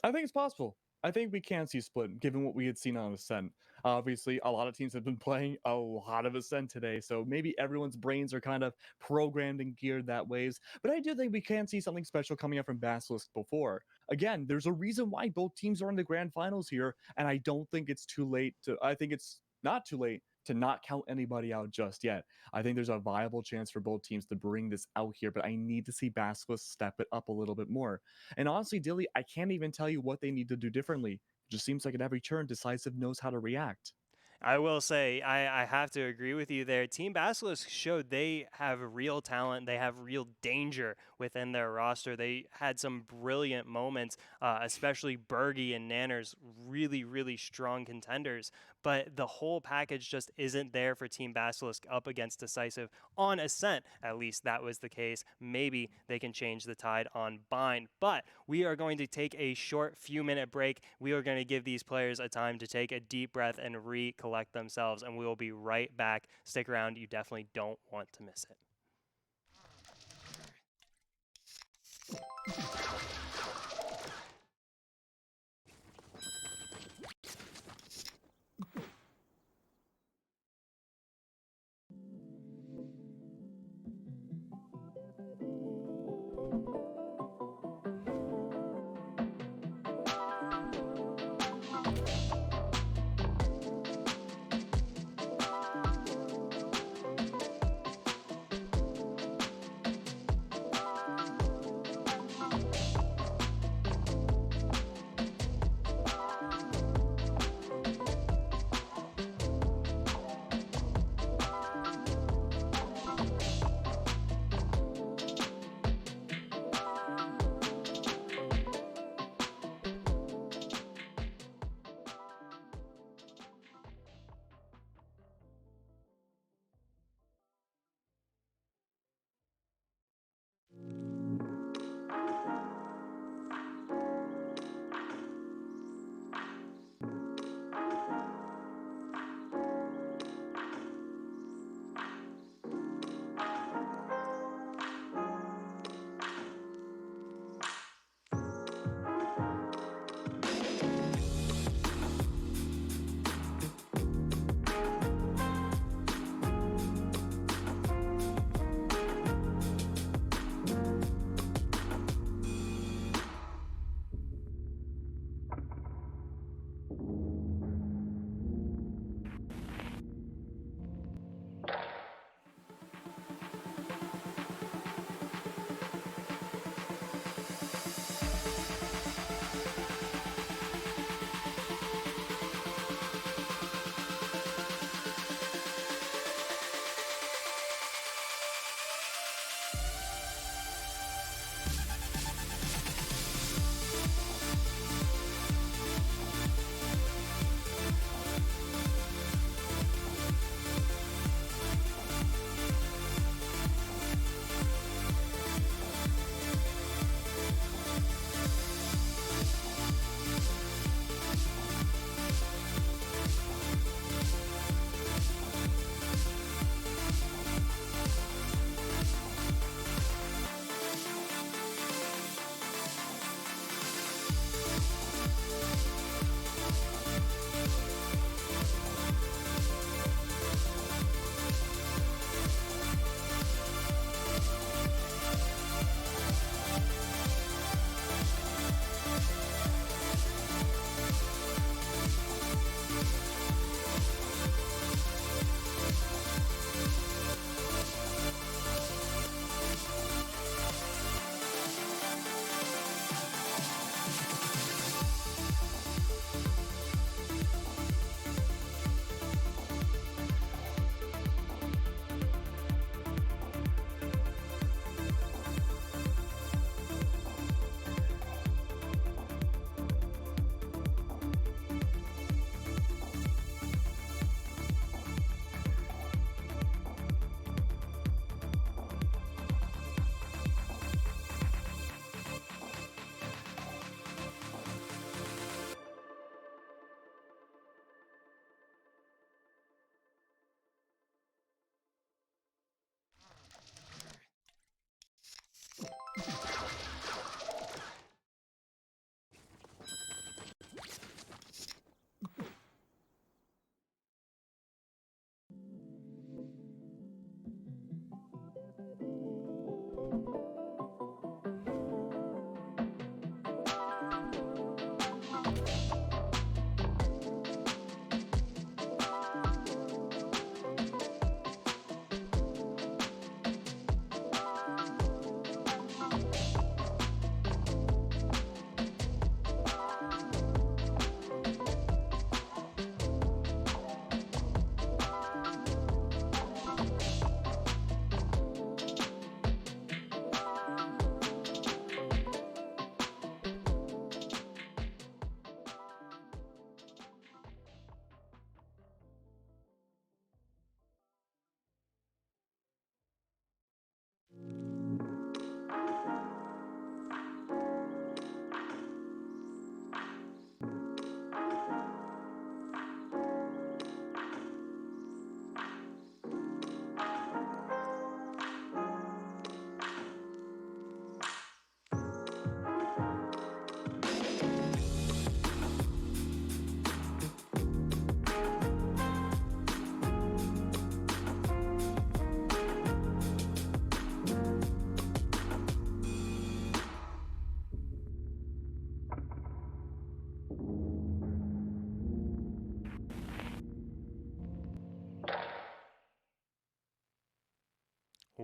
I think it's possible. I think we can see split, given what we had seen on Ascent. Obviously, a lot of teams have been playing a lot of Ascent today, so maybe everyone's brains are kind of programmed and geared that ways. But I do think we can see something special coming up from Basilisk before. Again, there's a reason why both teams are in the grand finals here, and I don't think it's too late to. I think it's not too late to not count anybody out just yet. I think there's a viable chance for both teams to bring this out here, but I need to see Basilisk step it up a little bit more. And honestly, Dilly, I can't even tell you what they need to do differently. It just seems like at every turn, Decisive knows how to react. I will say, I have to agree with you there. Team Basilisk showed they have real talent. They have real danger within their roster. They had some brilliant moments, especially Bergie and Nanners, really, really strong contenders. But the whole package just isn't there for Team Basilisk up against Decisive on Ascent. At least that was the case. Maybe they can change the tide on Bind. But we are going to take a short few-minute break. We are going to give these players a time to take a deep breath and recollect themselves, and we will be right back. Stick around. You definitely don't want to miss it.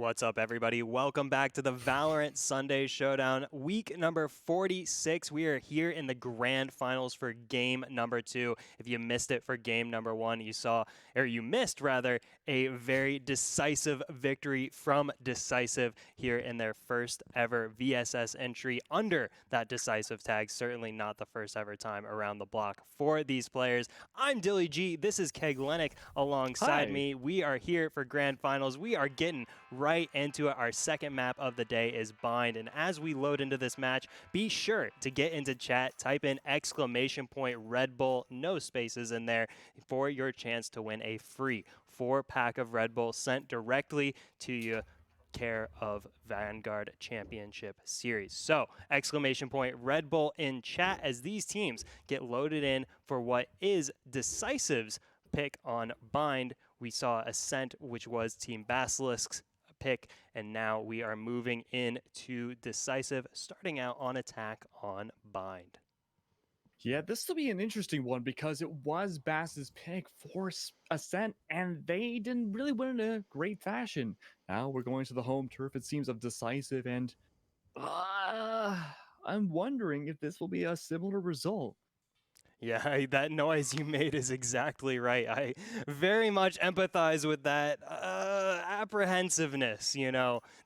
What's up, everybody? Welcome back to the Valorant Sunday Showdown, week number 46. We are here in the grand finals for game number 2. If you missed it for game number 1, you missed rather, a very decisive victory from Decisive here in their first ever VSS entry under that Decisive tag. Certainly not the first ever time around the block for these players. I'm Dilly G. This is Keg Lennox alongside Hi. me. We are here for grand finals. We are getting right into it. Our second map of the day is Bind, and as we load into this match, be sure to get into chat, type in Red Bull, no spaces in there, for your chance to win a free 4-pack of Red Bull sent directly to you, care of Vanguard Championship Series. So Red Bull in chat as these teams get loaded in for what is Decisive's pick on Bind. We saw Ascent, which was Team Basilisk's pick, and now we are moving into Decisive, starting out on attack on Bind. Yeah, this will be an interesting one because it was Bass's pick for Ascent, and they didn't really win in a great fashion. Now we're going to the home turf, it seems, of Decisive, and I'm wondering if this will be a similar result. Yeah, that noise you made is exactly right. I very much empathize with that apprehensiveness,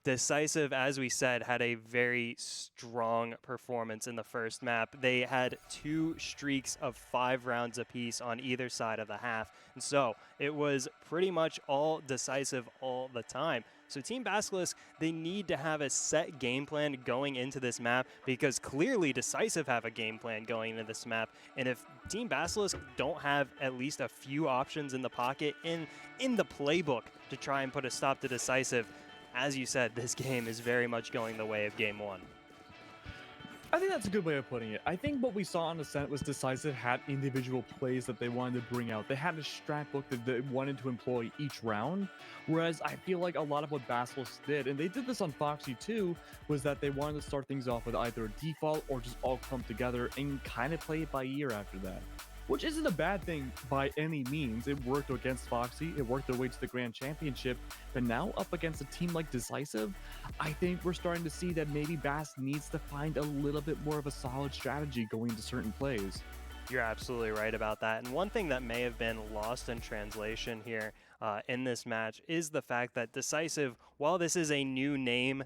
Decisive, as we said, had a very strong performance in the first map. They had 2 streaks of 5 rounds apiece on either side of the half, and so it was pretty much all Decisive all the time. So Team Basilisk, they need to have a set game plan going into this map, because clearly Decisive have a game plan going into this map. And if Team Basilisk don't have at least a few options in the pocket, in the playbook, to try and put a stop to Decisive, as you said, this game is very much going the way of game 1. I think that's a good way of putting it. I think what we saw on Ascent was Decisive had individual plays that they wanted to bring out. They had a strat book that they wanted to employ each round, whereas I feel like a lot of what Basilisk did, and they did this on Foxy too, was that they wanted to start things off with either a default or just all come together and kind of play it by ear after that. Which isn't a bad thing by any means. It worked against Foxy, it worked their way to the Grand Championship, but now up against a team like Decisive, I think we're starting to see that maybe Bass needs to find a little bit more of a solid strategy going into certain plays. You're absolutely right about that. And one thing that may have been lost in translation here in this match is the fact that Decisive, while this is a new name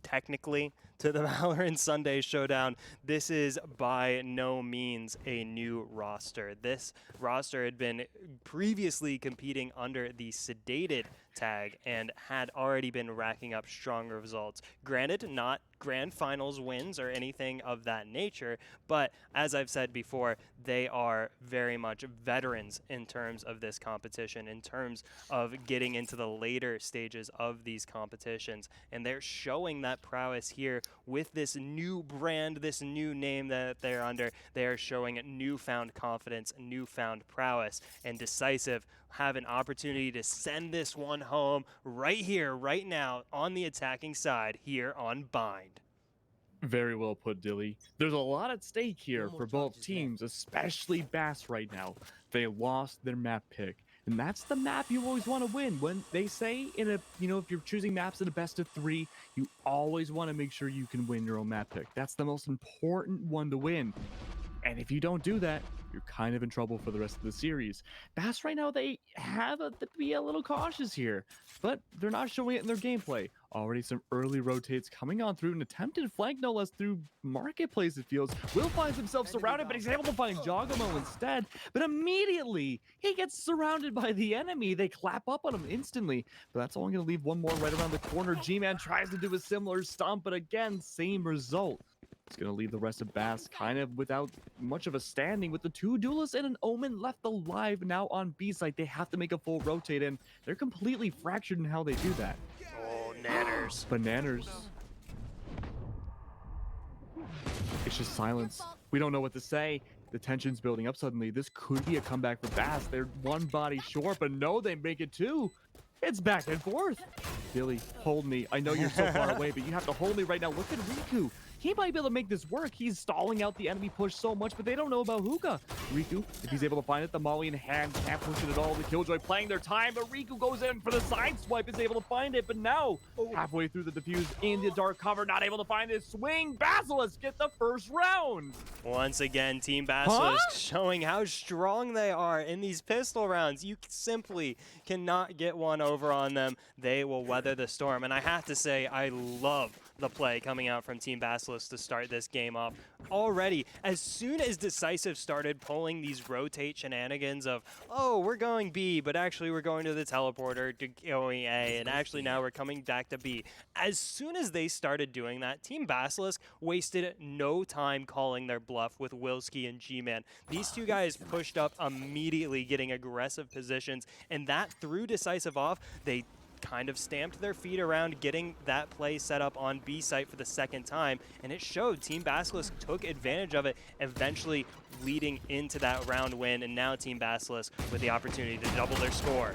technically to the Valorant Sunday Showdown, this is by no means a new roster. This roster had been previously competing under the Sedated tag and had already been racking up stronger results. Granted, not grand finals wins or anything of that nature, but as I've said before, they are very much veterans in terms of this competition, in terms of getting into the later stages of these competitions, and they're showing that prowess here with this new brand, this new name that they're under. They are showing newfound confidence, newfound prowess, and Decisive have an opportunity to send this one home right here, right now, on the attacking side here on Bind. Very well put, Dilly. There's a lot at stake here for both teams, especially Bass right now. They lost their map pick, and that's the map you always want to win. When they say in a, if you're choosing maps in a best of 3, you always want to make sure you can win your own map pick. That's the most important one to win. And if you don't do that, you're kind of in trouble for the rest of the series. Bass right now, they have to be a little cautious here, but they're not showing it in their gameplay. Already some early rotates coming on through an attempted flank, no less, through Marketplace, it feels. Will finds himself surrounded, but he's able to find Jogamo instead. But immediately, he gets surrounded by the enemy. They clap up on him instantly, but that's only going to leave one more right around the corner. G-Man tries to do a similar stomp, but again, same result. It's going to leave the rest of Bass kind of without much of a standing, with the 2 duelists and an Omen left alive now on B side. They have to make a full rotate, and they're completely fractured in how they do that. Oh, nanners. Bananas. It's just silence. We don't know what to say. The tension's building up suddenly. This could be a comeback for Bass. They're one body short, but no, they make it 2. It's back and forth. Billy, hold me. I know you're so far away, but you have to hold me right now. Look at Riku. he might be able to make this work. He's stalling out the enemy push so much, but they don't know about Hookah. Riku, if he's able to find it, the Molly in hand, can't push it at all. The Killjoy playing their time, but Riku goes in for the side swipe, is able to find it, but now, halfway through the defuse, in the dark cover, not able to find this swing. Basilisk get the first round. Once again, Team Basilisk showing how strong they are in these pistol rounds. You simply cannot get one over on them. They will weather the storm. And I have to say, I love the play coming out from Team Basilisk to start this game off. Already, as soon as Decisive started pulling these rotate shenanigans of, oh, we're going B, but actually we're going to the teleporter to going A, and actually now we're coming back to B. As soon as they started doing that, Team Basilisk wasted no time calling their bluff with Wilski and G-Man. These two guys pushed up immediately, getting aggressive positions, and that threw Decisive off. They kind of stamped their feet around getting that play set up on B site for the second time, and it showed. Team Basilisk took advantage of it, eventually leading into that round win, and now Team Basilisk with the opportunity to double their score.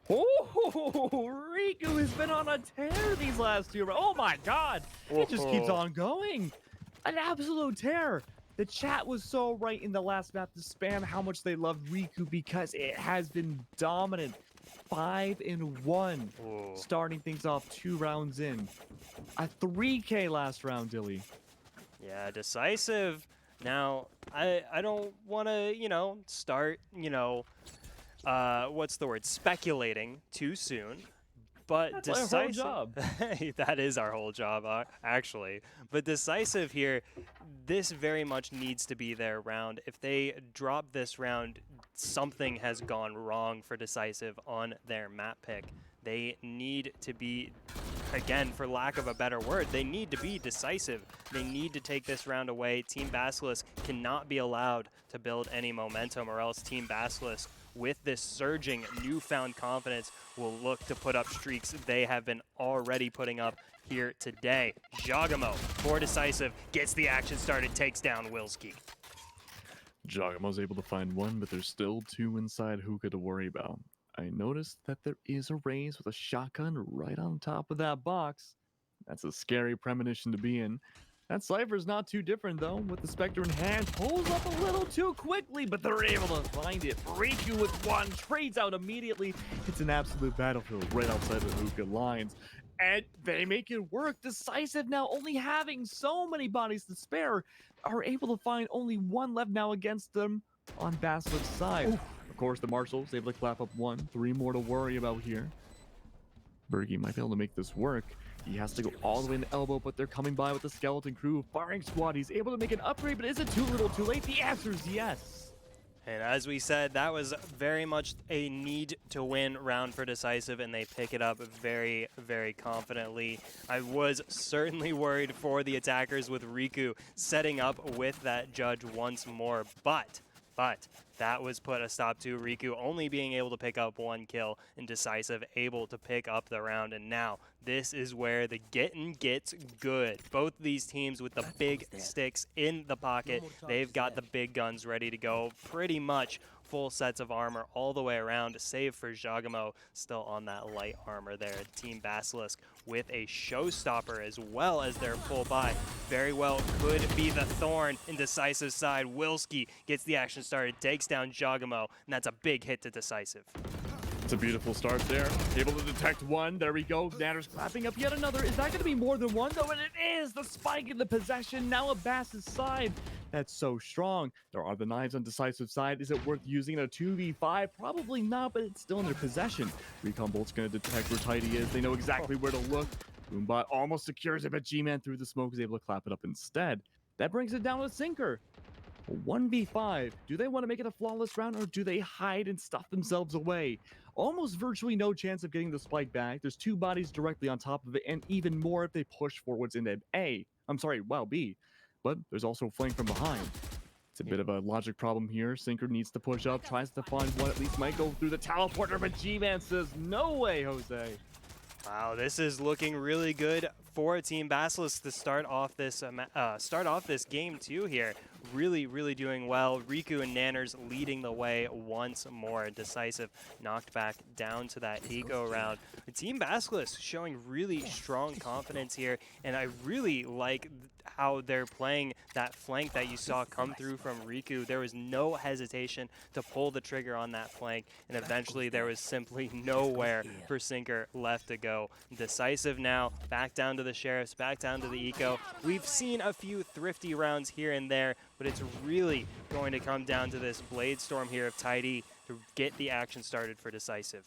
Oh, Riku has been on a tear these last two rounds. Oh my god, it just keeps on going. An absolute tear. The chat was so right in the last map to spam how much they loved Riku because it has been dominant. 5-1, starting things off 2 rounds in. A 3K last round, Dilly. Yeah, Decisive. Now, I don't want to, start, what's the word? Speculating too soon. But that's Decisive, our whole job. That is our whole job, actually. But Decisive here, this very much needs to be their round. If they drop this round, something has gone wrong for Decisive on their map pick. They need to be, again, for lack of a better word, they need to be decisive. They need to take this round away. Team Basilisk cannot be allowed to build any momentum, or else Team Basilisk, with this surging newfound confidence, will look to put up streaks they have been already putting up here today. Jagamo for Decisive gets the action started, takes down Wilski. Jagamo's able to find one, but there's still 2 inside Hookah to worry about. I noticed that there is a Raze with a shotgun right on top of that box. That's a scary premonition to be in. That Cypher's not too different, though, with the Spectre in hand. Pulls up a little too quickly, but they're able to find it. Riku with one, trades out immediately. It's an absolute battlefield right outside the Hookah lines. And they make it work. Decisive now, only having so many bodies to spare, are able to find only 1 left now against them on Basilisk's side. Oof. Of course, the Marshals able to clap up 1, 3 more to worry about here. Bergie might be able to make this work. He has to go all the way in the elbow, but they're coming by with the skeleton crew. Firing squad, he's able to make an upgrade, but is it too little too late? The answer is yes. And as we said, that was very much a need to win round for Decisive, and they pick it up very, very confidently. I was certainly worried for the attackers with Riku setting up with that judge once more, but that was put a stop to. Riku only being able to pick up 1 kill, and Decisive able to pick up the round. And now this is where the getting gets good. Both these teams with the big sticks in the pocket. They've got the big guns ready to go. Pretty much full sets of armor all the way around, save for Jagamo still on that light armor there. Team Basilisk with a showstopper as well as their full buy. Very well could be the thorn in Decisive side. Wilski gets the action started, takes down Jagamo, and that's a big hit to Decisive. It's a beautiful start there. Able to detect 1. There we go. Nanner's clapping up yet another. Is that going to be more than 1, though? And it is! The spike in the possession. Now a Bass's side. That's so strong. There are the knives on Decisive side. Is it worth using in a 2v5? Probably not, but it's still in their possession. Recon Bolt's going to detect where Tidy is. They know exactly where to look. Boombot almost secures it, but G-Man through the smoke is able to clap it up instead. That brings it down to Sinker. 1v5. Do they want to make it a flawless round, or do they hide and stuff themselves away? Almost virtually no chance of getting the spike back. There's 2 bodies directly on top of it, and even more if they push forwards into B. But there's also flank from behind. It's a bit of a logic problem here. Sinker needs to push up, tries to find one, at least might go through the teleporter, but G-Man says, no way, Jose. Wow, this is looking really good for Team Basilisk to start off this game too here. Really doing well. Riku and Nanners leading the way once more. Decisive knocked back down to that eco round. The Team Basilisk showing really strong confidence here, and I really like how they're playing that flank that you saw come through from Riku. There was no hesitation to pull the trigger on that flank, and eventually there was simply nowhere for Sinker left to go. Decisive now, back down to the Sheriffs, back down to the eco. We've seen a few thrifty rounds here and there, but it's really going to come down to this Blade Storm here of Tidy to get the action started for Decisive.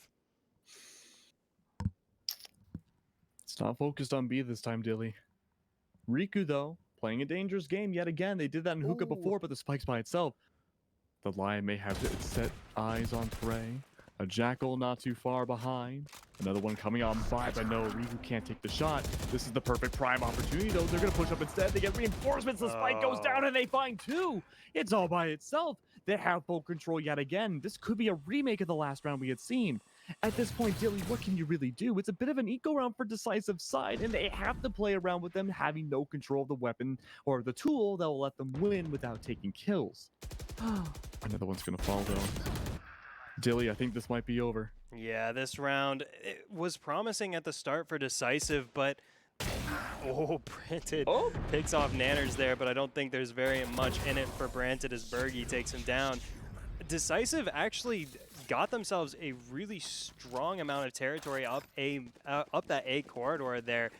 It's not focused on B this time, Dilly. Riku, though, playing a dangerous game yet again. They did that in Hookah before, but the Spike's by itself. The Lion may have its set eyes on prey. A Jackal not too far behind. Another one coming on by, but no, Riku can't take the shot. This is the perfect prime opportunity, though. They're going to push up instead. They get reinforcements. The Spike goes down, and they find two. It's all by itself. They have full control yet again. This could be a remake of the last round we had seen. At this point, Dilly, what can you really do? It's a bit of an eco round for Decisive side, and they have to play around with them having no control of the weapon or the tool that will let them win without taking kills. Another one's going to fall, though. Dilly, I think this might be over. Yeah, this round it was promising at the start for Decisive, but Branted picks off Nanners there, but I don't think there's very much in it for Branted as Bergie takes him down. Decisive actually got themselves a really strong amount of territory up that A corridor there.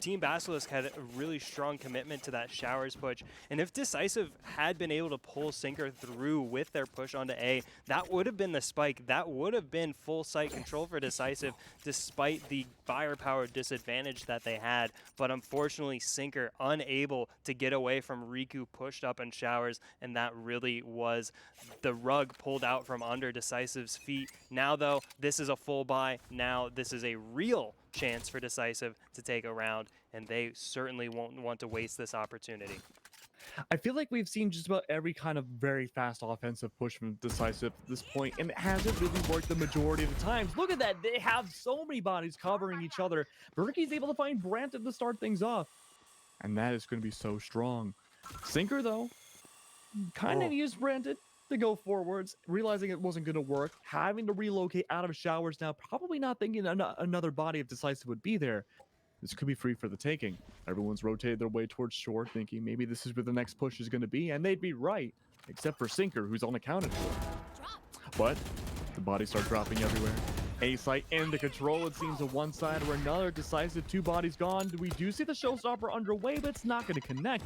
Team Basilisk had a really strong commitment to that Showers push, and if Decisive had been able to pull Sinker through with their push onto A, that would have been the spike. That would have been full site control for Decisive, despite the firepower disadvantage that they had. But unfortunately, Sinker unable to get away from Riku pushed up in Showers, and that really was the rug pulled out from under Decisive's feet. Now, though, this is a full buy. Now, this is a real chance for Decisive to take a round, and they certainly won't want to waste this opportunity. I feel like we've seen just about every kind of very fast offensive push from Decisive at this point, and it hasn't really worked the majority of the times. Look at that. They have so many bodies covering each other. Berkey's able to find Branton to start things off, and that is going to be so strong. Sinker, though, kind of used Branton to go forwards, realizing it wasn't going to work, having to relocate out of Showers now, probably not thinking another body of Decisive would be there. This could be free for the taking. Everyone's rotated their way towards shore, thinking maybe this is where the next push is going to be, and they'd be right, except for Sinker, who's unaccounted for. But the bodies start dropping everywhere. A site into control, it seems, of one side or another. Decisive, two bodies gone. We do see the showstopper underway, but it's not going to connect.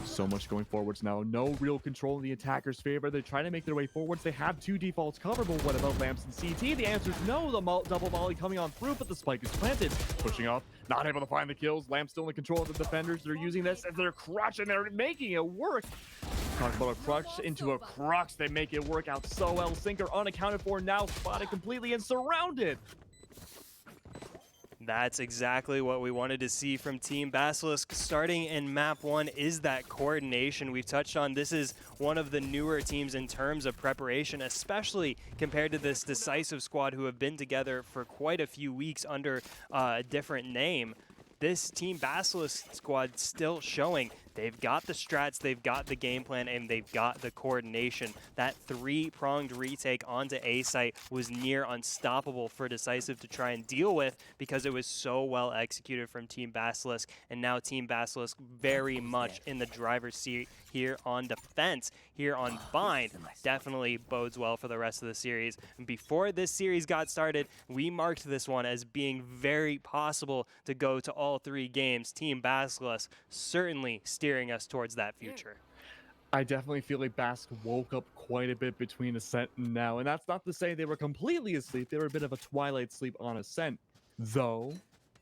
So much going forwards now. No real control in the attacker's favor. They're trying to make their way forwards. They have two defaults covered, but what about Lamps and CT? The answer is no. The double volley coming on through, but the spike is planted. Pushing off, not able to find the kills. Lamps still in control of the defenders. They're using this as their crutch, and they're making it work. Talk about a crutch into a crux. They make it work out so well. Sinker unaccounted for, now spotted completely and surrounded. That's exactly what we wanted to see from Team Basilisk. Starting in map 1 is that coordination we've touched on. This is one of the newer teams in terms of preparation, especially compared to this Decisive squad who have been together for quite a few weeks under a different name. This Team Basilisk squad still showing they've got the strats, they've got the game plan, and they've got the coordination. That three-pronged retake onto A site was near unstoppable for Decisive to try and deal with because it was so well executed from Team Basilisk. And now Team Basilisk very much in the driver's seat here on defense, here on bind. Definitely bodes well for the rest of the series. And before this series got started, we marked this one as being very possible to go to all three games. Team Basilisk certainly steering us towards that future. I definitely feel like Basque woke up quite a bit between Ascent and now, and that's not to say they were completely asleep. They were a bit of a twilight sleep on Ascent. Though,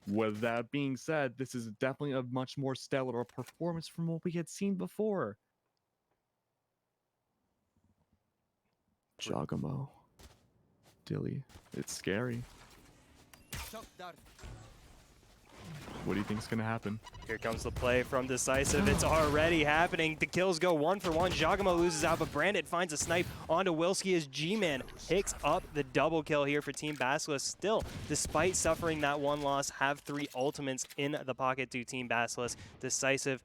with that being said, this is definitely a much more stellar performance from what we had seen before. Jogamo. Dilly. It's scary. What do you think is going to happen? Here comes the play from Decisive. It's already happening. The kills go 1 for 1. Jagamo loses out, but Brandit finds a snipe onto Wilski as G-Man picks up the double kill here for Team Basilisk. Still, despite suffering that 1 loss, have 3 ultimates in the pocket to Team Basilisk. Decisive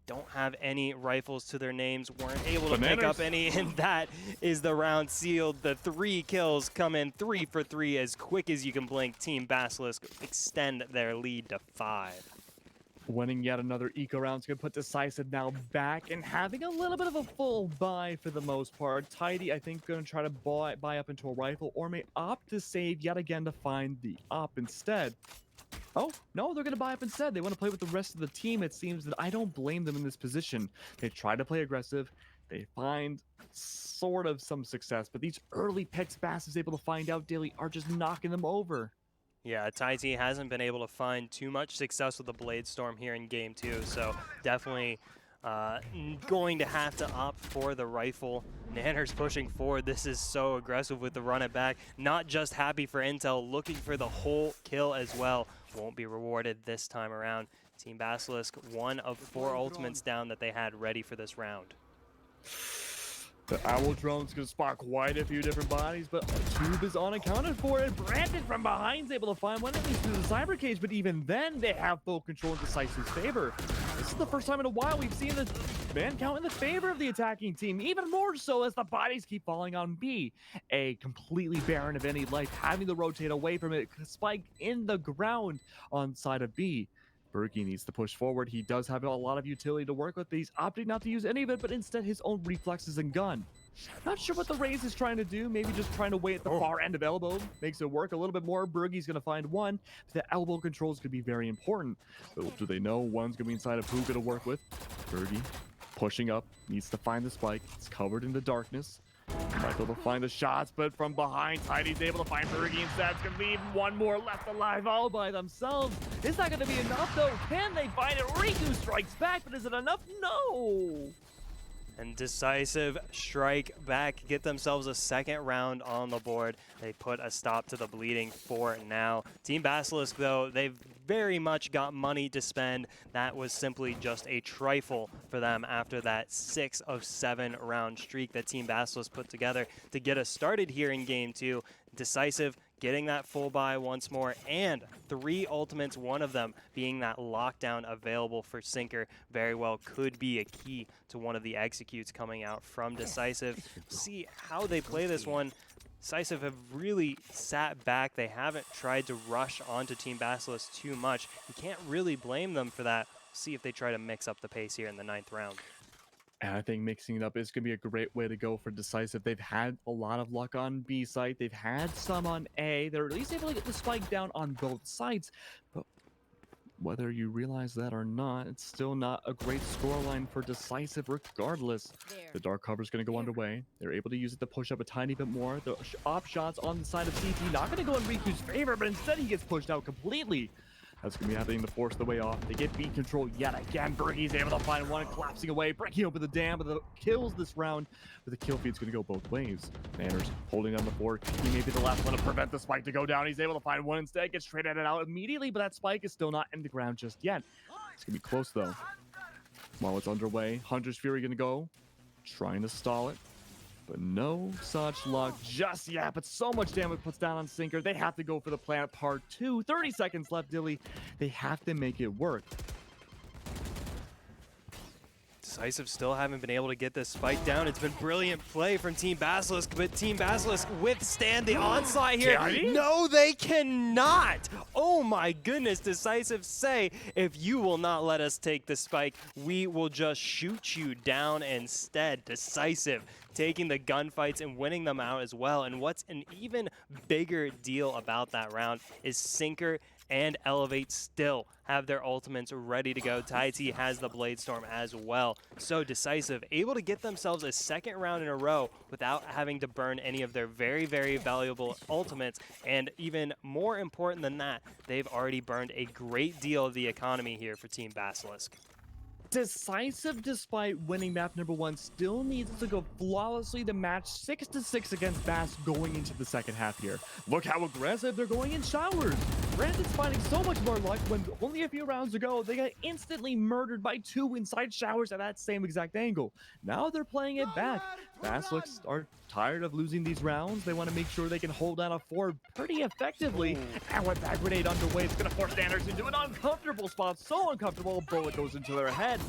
don't have any rifles to their names, weren't able to pick up any, and that is the round sealed. The 3 kills come in 3 for 3 as quick as you can blink. Team Basilisk extend their lead to 5. Winning yet another eco round is going to put Decisive now back and having a little bit of a full buy for the most part. Tidy, I think, going to try to buy up into a rifle or may opt to save yet again to find the op instead. Oh, no, they're going to buy up instead. They want to play with the rest of the team. It seems that I don't blame them in this position. They try to play aggressive. They find sort of some success, but these early picks Bass is able to find out daily are just knocking them over. Yeah, Taiti hasn't been able to find too much success with the Blade Storm here in Game 2, so definitely going to have to opt for the rifle. Nanner's pushing forward. This is so aggressive with the run it back. Not just happy for intel, looking for the whole kill as well. Won't be rewarded this time around. Team Basilisk, 1 of 4 ultimates down that they had ready for this round. The Owl Drone's going to spot quite a few different bodies, but Tube is unaccounted for it. Brandon from behind is able to find one, at least through the cyber cage, but even then they have full control in Decisive's favor. This is the first time in a while we've seen the man count in the favor of the attacking team, even more so as the bodies keep falling on B. A completely barren of any life, having to rotate away from it, spike in the ground on side of B. Berkey needs to push forward. He does have a lot of utility to work with, but he's opting not to use any of it, but instead his own reflexes and gun. Not sure what the Raze is trying to do. Maybe just trying to wait at the far end of elbow. Makes it work a little bit more. Bergey's going to find one. But the elbow control is going to be very important. But do they know one's going to be inside of who going to work with? Bergey pushing up. Needs to find the spike. It's covered in the darkness. Michael to find the shots, but from behind, Tidy's able to find Bergey instead. It's going to leave one more left alive all by themselves. Is that going to be enough, though? Can they find it? Riku strikes back, but is it enough? No! And Decisive strike back, get themselves a 2nd round on the board. They put a stop to the bleeding for now. Team Basilisk, though, they've very much got money to spend. That was simply just a trifle for them after that 6 of 7 round streak that Team Basilisk put together to get us started here in Game 2. Decisive getting that full buy once more, and 3 ultimates, one of them being that lockdown available for Sinker, very well could be a key to one of the executes coming out from Decisive. See how they play this one. Decisive have really sat back. They haven't tried to rush onto Team Basilisk too much. You can't really blame them for that. See if they try to mix up the pace here in the 9th round. And I think mixing it up is going to be a great way to go for Decisive. They've had a lot of luck on B site. They've had some on A. They're at least able to get the spike down on both sides. But whether you realize that or not, it's still not a great scoreline for Decisive regardless. The dark cover is going to go underway. They're able to use it to push up a tiny bit more. The op shots on the side of CT not going to go in Riku's favor, but instead he gets pushed out completely. That's going to be happening to force the way off. They get beat control yet again. Berkey's able to find one, collapsing away, breaking open the dam, but the kills this round. But the kill feed's going to go both ways. Manners holding down the fort. He may be the last one to prevent the spike to go down. He's able to find one instead, gets straight at it out immediately, but that spike is still not in the ground just yet. It's going to be close though. While it's underway, Hunter's Fury going to go, trying to stall it. But no such luck just yet. But so much damage puts down on Sinker. They have to go for the plant part 2. 30 seconds left, Dilly. They have to make it work. Decisive still haven't been able to get this spike down. It's been brilliant play from Team Basilisk, but Team Basilisk withstand the onslaught here. No, they cannot. Oh my goodness, Decisive say, if you will not let us take the spike, we will just shoot you down instead. Decisive taking the gunfights and winning them out as well. And what's an even bigger deal about that round is Sinker and Elevate still have their ultimates ready to go. Taiti has the Blade Storm as well. So Decisive able to get themselves a 2nd round in a row without having to burn any of their very, very valuable ultimates. And even more important than that, they've already burned a great deal of the economy here for Team Basilisk. Decisive, despite winning map number 1, still needs to go flawlessly to match 6-6 against Bass going into the 2nd half here. Look how aggressive they're going in showers. Brandon's finding so much more luck when only a few rounds ago, they got instantly murdered by 2 inside showers at that same exact angle. Now they're playing it back. Basilisks are tired of losing these rounds. They want to make sure they can hold down a fort pretty effectively. And with that grenade underway, it's going to force Nanners into an uncomfortable spot. So uncomfortable, a bullet goes into their head.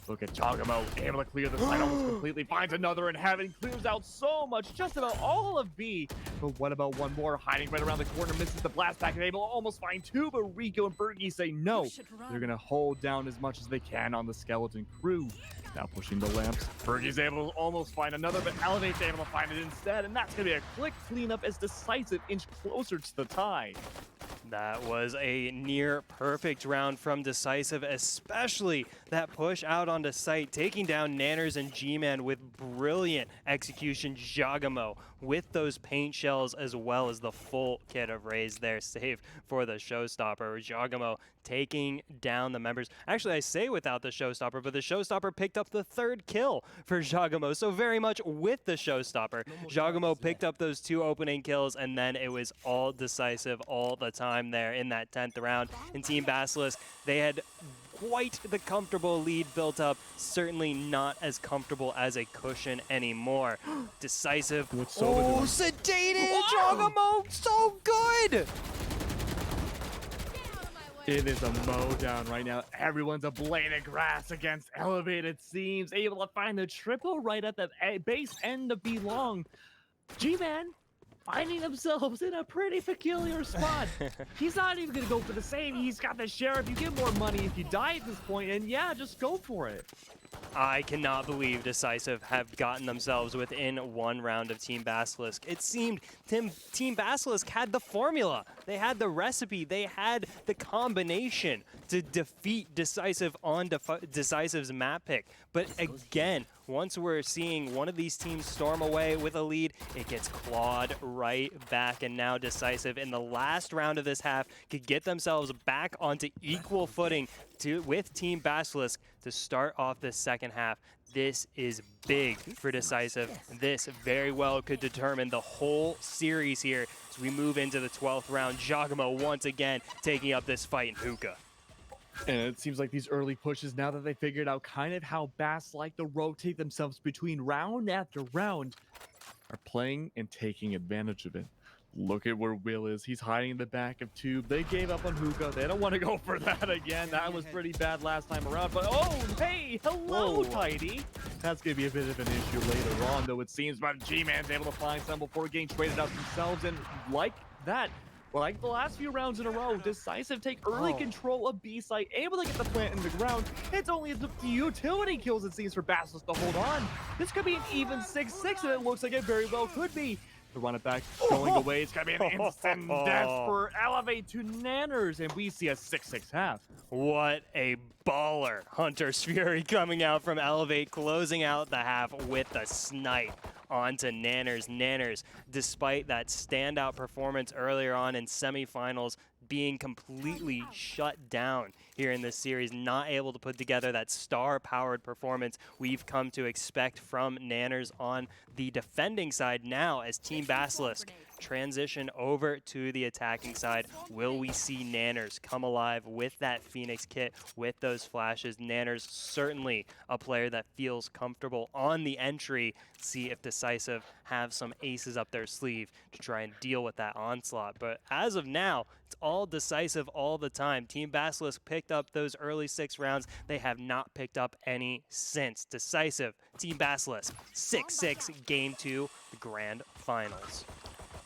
Look at Chagamo, able to clear the site almost completely, finds another, and Heaven clears out so much, just about all of B. But what about one more, hiding right around the corner, misses the blast back, and able to almost find 2, but Rico and Bergie say no. They're going to hold down as much as they can on the skeleton crew. Now pushing the lamps, Bergie's able to almost find another, but Elevate's able to find it instead, and that's going to be a quick cleanup as Decisive inch closer to the tie. That was a near perfect round from Decisive, especially that push out onto site, taking down Nanners and G-Man with brilliant execution. Jagamo with those paint shells as well as the full kit of Raze there, save for the showstopper. Jagamo taking down the members. Actually, I say without the showstopper, but the showstopper picked up the 3rd kill for Jagamo, so very much with the showstopper. Jagamo picked up those 2 opening kills, and then it was all Decisive all the time there in that 10th round. And Team Basilisk, they had quite the comfortable lead built up, certainly not as comfortable as a cushion anymore. Decisive, sedated, Jagamo, so good! It is a mowdown right now. Everyone's a blade of grass against Elevate, it seems. Able to find the triple right at the base end of B long. G-Man finding themselves in a pretty peculiar spot. He's not even going to go for the save. He's got the sheriff. You get more money if you die at this point, and yeah, just go for it. I cannot believe Decisive have gotten themselves within 1 round of Team Basilisk. It seemed Team Basilisk had the formula. They had the recipe. They had the combination to defeat Decisive on Decisive's map pick. But again, once we're seeing one of these teams storm away with a lead, it gets clawed right back. And now Decisive, in the last round of this half, could get themselves back onto equal footing with Team Basilisk to start off this second half. This is big for Decisive. This very well could determine the whole series here as we move into the 12th round. Jagamo once again taking up this fight in hookah. And it seems like these early pushes, now that they figured out kind of how Bass like to rotate themselves between round after round, are playing and taking advantage of it. Look at where Will is. He's hiding in the back of Tube. They gave up on hookah. They don't want to go for that again. That was pretty bad last time around. But oh, hey, hello, Tidy. That's going to be a bit of an issue later on, though it seems. But G-Man's able to find some before getting traded out themselves. And like that, like the last few rounds in a row, Decisive take early control of B site, able to get the plant in the ground. It's only the utility kills, it seems, for Basilisk to hold on. This could be an even 6-6, and it looks like it very well could be. To run it back, going away. It's going to be an instant death for Elevate to Nanners, and we see a 6-6 half. What a baller. Hunter's Fury coming out from Elevate, closing out the half with the snipe onto Nanners. Nanners, despite that standout performance earlier on in semifinals, being completely shut down here in this series, not able to put together that star-powered performance we've come to expect from Nanners on the defending side. Now, as Team Basilisk transition over to the attacking side, will we see Nanners come alive with that Phoenix kit, with those flashes? Nanners certainly a player that feels comfortable on the entry. See if Decisive have some aces up their sleeve to try and deal with that onslaught. But as of now, it's all Decisive all the time. Team Basilisk picked up those early 6 rounds. They have not picked up any since. Decisive, Team Basilisk, 6-6, Game 2, the Grand Finals.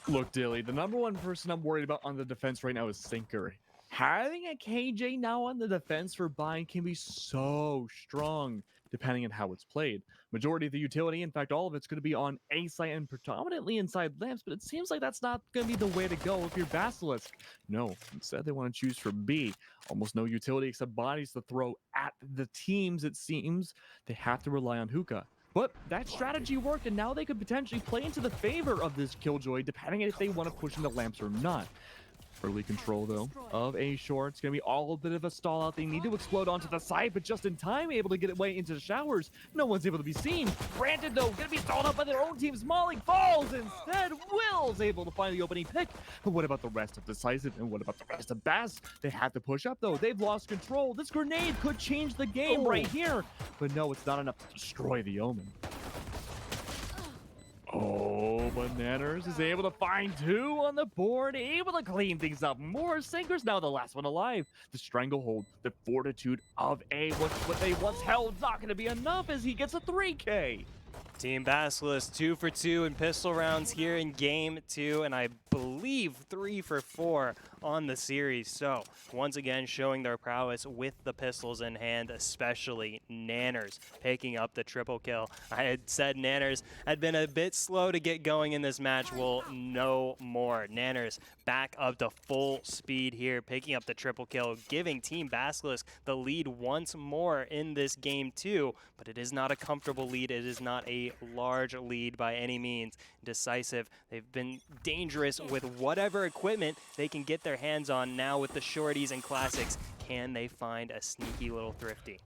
Look, Dilly, the number one person I'm worried about on the defense right now is Sinker. Having a KJ now on the defense for Bind can be so strong, depending on how it's played. Majority of the utility, in fact, all of it's going to be on A site and predominantly inside lamps, but it seems like that's not going to be the way to go if you're Basilisk. No, instead they want to choose for B. Almost no utility except bodies to throw at the teams, it seems. They have to rely on hookah. But that strategy worked, and now they could potentially play into the favor of this Killjoy, depending on if they want to push into lamps or not. Early control, though, of A short. It's going to be all a bit of a stall out. They need to explode onto the side, but just in time, able to get away into the showers. No one's able to be seen. Brandon, though, going to be stalled up by their own team's Molly falls. Instead, Will's able to find the opening pick. But what about the rest of Decisive? And what about the rest of Bass? They have to push up, though. They've lost control. This grenade could change the game right here. But no, it's not enough to destroy the Omen. Oh, but Nanners is able to find 2 on the board, able to clean things up. More Sinkers, now the last one alive. The stranglehold, the fortitude of A, what they once held, not going to be enough as he gets a 3K. Team Basilisk 2 for 2 in pistol rounds here in game 2, and I believe 3 for 4 on the series. So once again showing their prowess with the pistols in hand, especially Nanners picking up the triple kill. I had said Nanners had been a bit slow to get going in this match. Well, no more. Nanners back up to full speed here, picking up the triple kill, giving Team Basilisk the lead once more in this game 2, but it is not a comfortable lead. It is not a large lead by any means. Decisive, they've been dangerous with whatever equipment they can get their hands on. Now with the shorties and classics, can they find a sneaky little thrifty?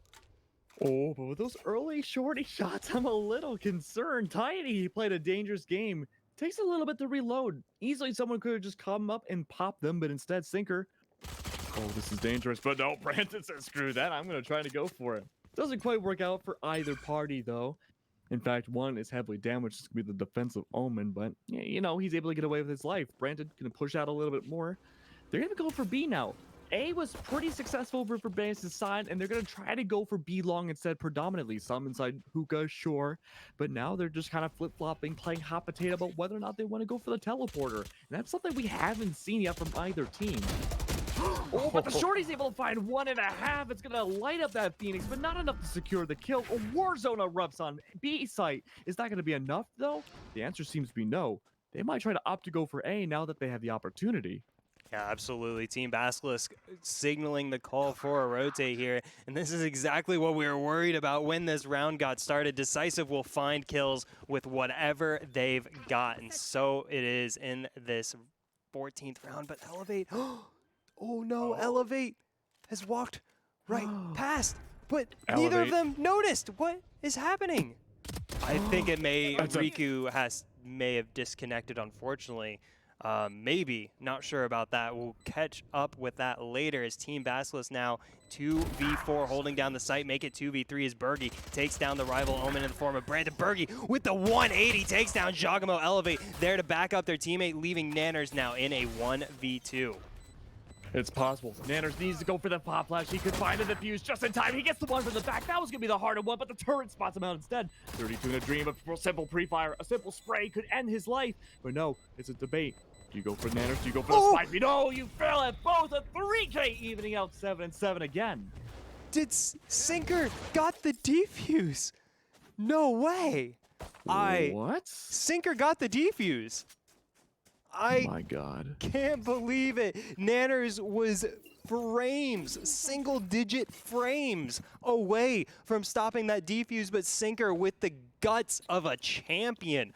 Oh, but with those early shorty shots, I'm a little concerned. Tiny, he played a dangerous game. Takes a little bit to reload. Easily someone could have just come up and popped them, but instead Sinker. Oh, this is dangerous, but no, Brandon says screw that. I'm going to try to go for it. Doesn't quite work out for either party, though. In fact, one is heavily damaged. It's going to be the defensive Omen, but, you know, he's able to get away with his life. Brandon going to push out a little bit more. They're going to go for B now. A was pretty successful over for Bass's side, and they're going to try to go for B long instead predominantly. Some inside hookah, sure, but now they're just kind of flip-flopping, playing hot potato about whether or not they want to go for the teleporter. And that's something we haven't seen yet from either team. Oh, but the shorty's able to find 1.5. It's going to light up that Phoenix, but not enough to secure the kill. A war zone erupts on B site. Is that going to be enough, though? The answer seems to be no. They might try to opt to go for A now that they have the opportunity. Yeah, absolutely. Team Basilisk signaling the call for a rotate here. And this is exactly what we were worried about when this round got started. Decisive will find kills with whatever they've got. And so it is in this 14th round. But Elevate, oh no, Elevate has walked right past. But neither of them noticed. What is happening? I think it may, Riku may have disconnected, unfortunately. Maybe, not sure about that. We'll catch up with that later as Team Basilisk now 2v4 holding down the site. Make it 2v3 as Bergie takes down the rival Omen in the form of Brandon. Bergie with the 180 takes down Giacomo. Elevate there to back up their teammate, leaving Nanners now in a 1v2. It's possible. Nanners needs to go for the pop flash. He could find a defuse just in time. He gets the one from the back. That was going to be the harder one, but the turret spots him out instead. 32 in a dream. A simple pre-fire, a simple spray could end his life. But no, it's a debate. Do you go for Nanners? Do you go for the spiky? No, you fail at both. A 3K evening out 7-7 again. Did Sinker got the defuse? No way. What? Sinker got the defuse. Oh my God. Can't believe it. Nanners was frames, single-digit frames away from stopping that defuse, but Sinker with the guts of a champion,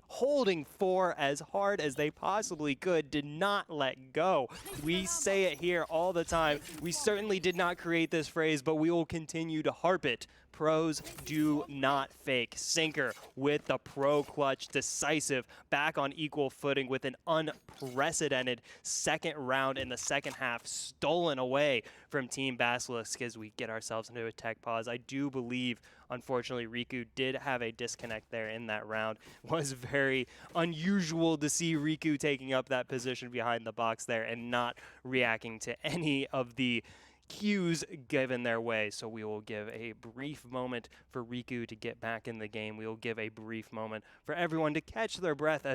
holding for as hard as they possibly could, did not let go. We say it here all the time. We certainly did not create this phrase, but we will continue to harp it. Pros do not fake. Sinker with the pro clutch. Decisive back on equal footing with an unprecedented second round in the second half, stolen away from Team Basilisk as we get ourselves into a tech pause. I do believe, unfortunately, Riku did have a disconnect there in that round. It was very unusual to see Riku taking up that position behind the box there and not reacting to any of the cues given their way. So we will give a brief moment for Riku to get back in the game. We will give a brief moment for everyone to catch their breath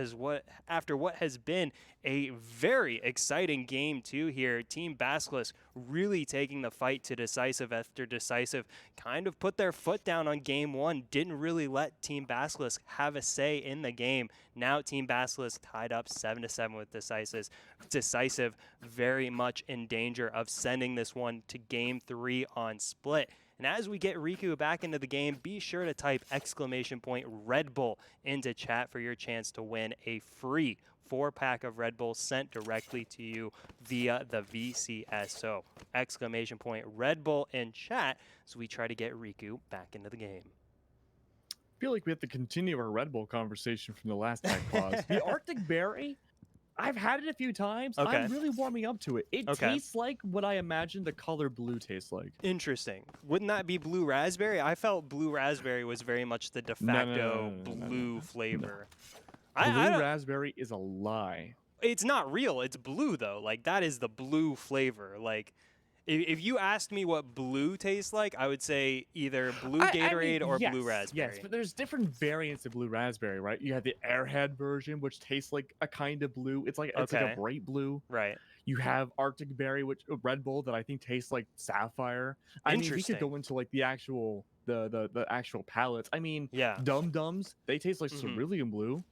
after what has been a very exciting game 2 here. Team Basilisk really taking the fight to Decisive after Decisive kind of put their foot down on game 1, didn't really let Team Basilisk have a say in the game. Now Team Basilisk tied up 7-7 with Decisive. Decisive very much in danger of sending this one to game 3 on split. And as we get Riku back into the game, be sure to type !Red Bull into chat for your chance to win a free 4-pack of Red Bull sent directly to you via the VCS. So !Red Bull in chat as we try to get Riku back into the game. I feel like we have to continue our Red Bull conversation from the last tech pause. The Arctic Berry, I've had it a few times. Okay. I'm really warming up to it. It tastes like what I imagine the color blue tastes like. Interesting. Wouldn't that be blue raspberry? I felt blue raspberry was very much the de facto blue flavor. Blue raspberry is a lie. It's not real. It's blue though. Like that is the blue flavor. Like if you asked me what blue tastes like, I would say either blue Gatorade or blue raspberry. Yes, but there's different variants of blue raspberry, right? You have the Airhead version, which tastes like a kind of blue. It's like like a bright blue. Right. You have Arctic Berry, which Red Bull that I think tastes like sapphire. I mean, we could go into like the actual actual palettes. I mean, Dum Dums, they taste like cerulean blue.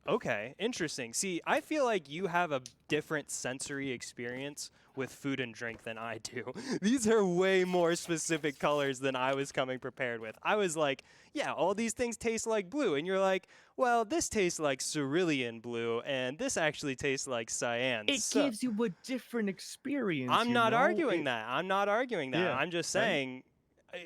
Okay, interesting. See, I feel like you have a different sensory experience with food and drink than I do. These are way more specific colors than I was coming prepared with. I was like, yeah, all these things taste like blue. And you're like, well, this tastes like cerulean blue, and this actually tastes like cyan. It gives you a different experience. I'm not arguing that. I'm not arguing that. I'm just saying,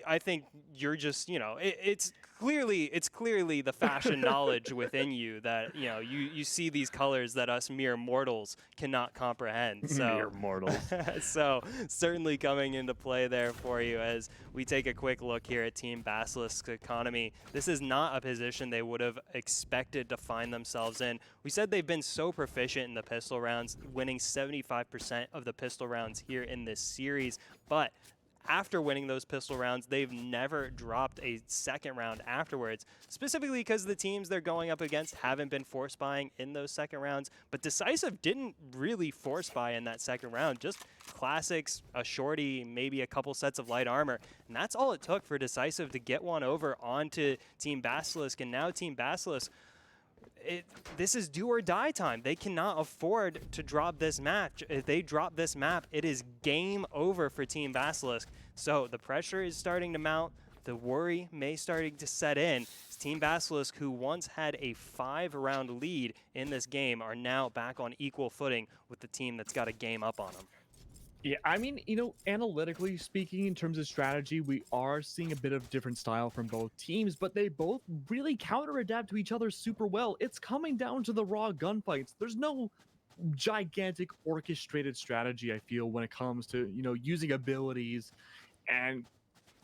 I think you're just, it's clearly the fashion knowledge within you that, you see these colors that us mere mortals cannot comprehend. So, mere mortals. So certainly coming into play there for you as we take a quick look here at Team Basilisk's economy. This is not a position they would have expected to find themselves in. We said they've been so proficient in the pistol rounds, winning 75% of the pistol rounds here in this series, but after winning those pistol rounds, they've never dropped a second round afterwards, specifically because the teams they're going up against haven't been force buying in those second rounds. But Decisive didn't really force buy in that second round, just classics, a shorty, maybe a couple sets of light armor. And that's all it took for Decisive to get one over onto Team Basilisk. And now Team Basilisk, this is do or die time. They cannot afford to drop this match. If they drop this map, it is game over for Team Basilisk. So the pressure is starting to mount. The worry may starting to set in. Team Basilisk, who once had a 5-round lead in this game, are now back on equal footing with the team that's got a game up on them. Yeah, I mean, analytically speaking, in terms of strategy, we are seeing a bit of different style from both teams, but they both really counter-adapt to each other super well. It's coming down to the raw gunfights. There's no gigantic orchestrated strategy, I feel, when it comes to, using abilities and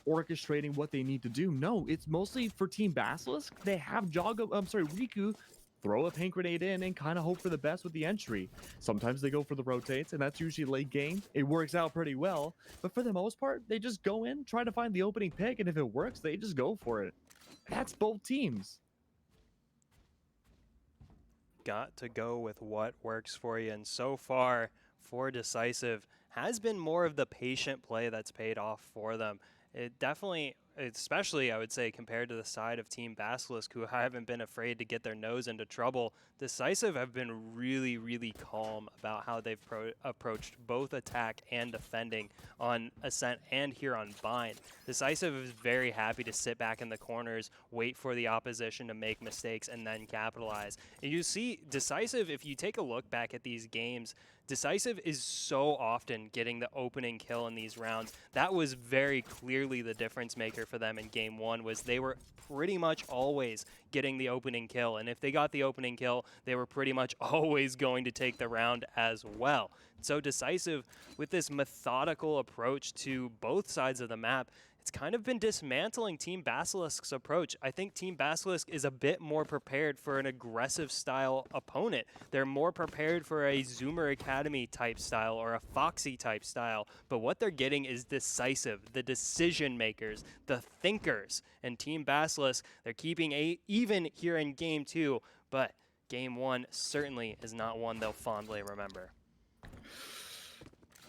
orchestrating what they need to do. No, it's mostly for Team Basilisk. They have Riku throw a paint grenade in and kind of hope for the best with the entry. Sometimes they go for the rotates, and that's usually late game. It works out pretty well, but for the most part, they just go in, try to find the opening pick, and if it works, they just go for it. That's both teams. Got to go with what works for you, and so far for Decisive has been more of the patient play that's paid off for them. It definitely, especially I would say compared to the side of Team Basilisk, who haven't been afraid to get their nose into trouble, Decisive have been really, really calm about how they've approached both attack and defending on Ascent and here on Bind. Decisive is very happy to sit back in the corners, wait for the opposition to make mistakes, and then capitalize. And you see Decisive, if you take a look back at these games, Decisive is so often getting the opening kill in these rounds. That was very clearly the difference maker for them in game one, was they were pretty much always getting the opening kill. And if they got the opening kill, they were pretty much always going to take the round as well. So Decisive, with this methodical approach to both sides of the map, it's kind of been dismantling Team Basilisk's approach. I think Team Basilisk is a bit more prepared for an aggressive style opponent. They're more prepared for a Zoomer Academy type style or a Foxy type style, but what they're getting is Decisive, the decision makers, the thinkers. And Team Basilisk, they're keeping even here in game two, but game one certainly is not one they'll fondly remember.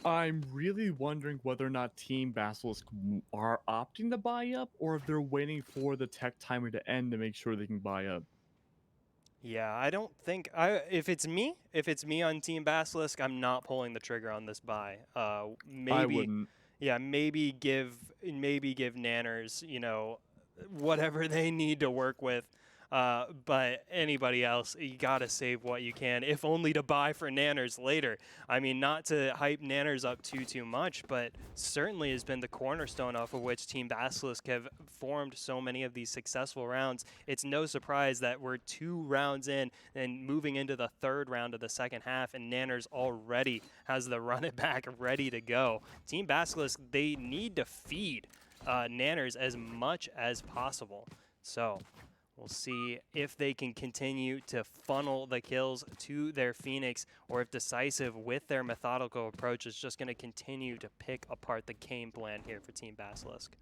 I'm really wondering whether or not Team Basilisk are opting to buy up, or if they're waiting for the tech timer to end to make sure they can buy up. Yeah, I don't think if it's me on Team Basilisk, I'm not pulling the trigger on this buy. Maybe I wouldn't. Yeah, maybe give Nanners, whatever they need to work with. But anybody else, you gotta save what you can, if only to buy for Nanners later. I mean, not to hype Nanners up too much, but certainly has been the cornerstone off of which Team Basilisk have formed so many of these successful rounds. It's no surprise that we're 2 rounds in and moving into the third round of the second half, and Nanners already has the run it back ready to go. Team Basilisk, they need to feed Nanners as much as possible. So we'll see if they can continue to funnel the kills to their Phoenix, or if Decisive, with their methodical approach, is just going to continue to pick apart the game plan here for Team Basilisk.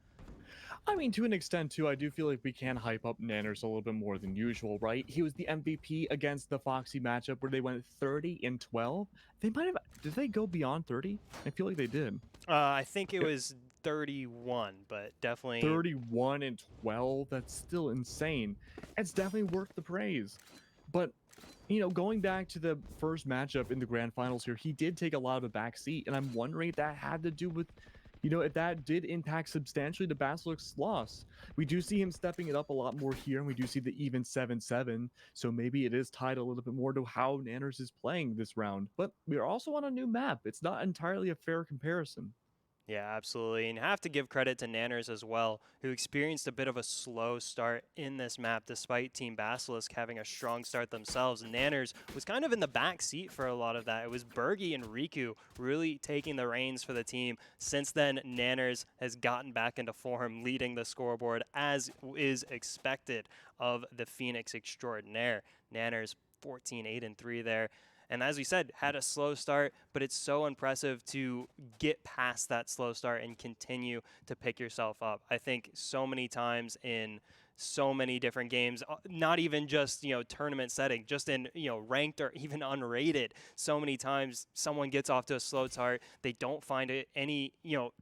I mean, to an extent, too, I do feel like we can hype up Nanners a little bit more than usual, right? He was the MVP against the Foxy matchup where they went 30-12. They might have. Did they go beyond 30? I feel like they did. I think it was 31, but definitely 31-12. That's still insane. It's definitely worth the praise. But going back to the first matchup in the grand finals here, he did take a lot of a back seat, and I'm wondering if that had to do with, if that did impact substantially the Basilisk's loss. We do see him stepping it up a lot more here, and we do see the even 7-7, so maybe it is tied a little bit more to how Nanners is playing this round. But we are also on a new map. It's not entirely a fair comparison. Yeah, absolutely. And have to give credit to Nanners as well, who experienced a bit of a slow start in this map despite Team Basilisk having a strong start themselves. Nanners was kind of in the back seat for a lot of that. It was Bergie and Riku really taking the reins for the team. Since then, Nanners has gotten back into form, leading the scoreboard as is expected of the Phoenix extraordinaire. Nanners 14-8-3 there. And as we said, had a slow start, but it's so impressive to get past that slow start and continue to pick yourself up. I think so many times in so many different games, not even just, tournament setting, just in, ranked or even unrated. So many times someone gets off to a slow start, they don't find it any,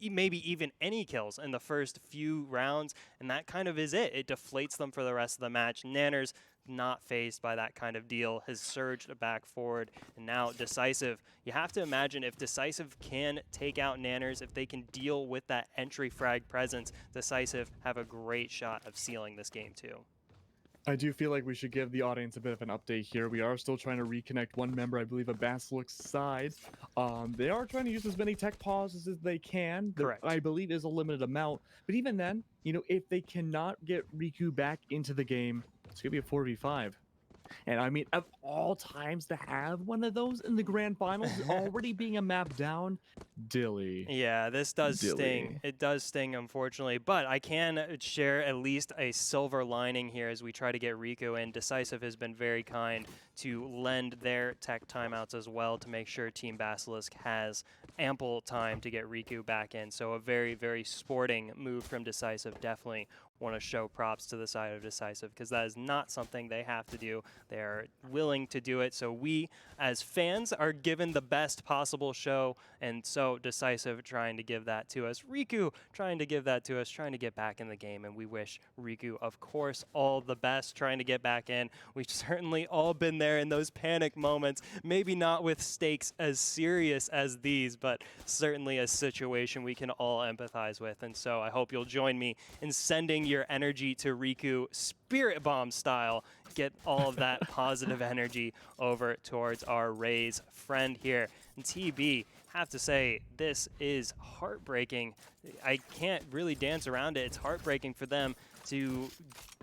maybe even any kills in the first few rounds, and that kind of is it. It deflates them for the rest of the match. Nanners, not phased by that kind of deal, has surged back forward, and now Decisive. You have to imagine if Decisive can take out Nanners, if they can deal with that entry frag presence, Decisive have a great shot of sealing this game too. I do feel like we should give the audience a bit of an update here. We are still trying to reconnect one member, I believe, of Basilisk's side. They are trying to use as many tech pauses as they can. Correct. I believe is a limited amount. But even then, if they cannot get Riku back into the game, it's going to be a 4v5. And I mean, of all times to have one of those in the grand finals, already being a map down, Dilly. Yeah, this does Dilly. sting. It does sting, unfortunately. But I can share at least a silver lining here as we try to get Riku in. Decisive has been very kind to lend their tech timeouts as well to make sure Team Basilisk has ample time to get Riku back in. So a very, very sporting move from Decisive. Definitely want to show props to the side of Decisive, because that is not something they have to do. They are willing to do it. So we, as fans, are given the best possible show, and so Decisive trying to give that to us. Riku trying to give that to us, trying to get back in the game, and we wish Riku, of course, all the best trying to get back in. We've certainly all been there in those panic moments, maybe not with stakes as serious as these, but certainly a situation we can all empathize with. And so I hope you'll join me in sending your energy to Riku, Spirit Bomb style. Get all of that positive energy over towards our Rays friend here. And TB, have to say, this is heartbreaking. I can't really dance around it. It's heartbreaking for them to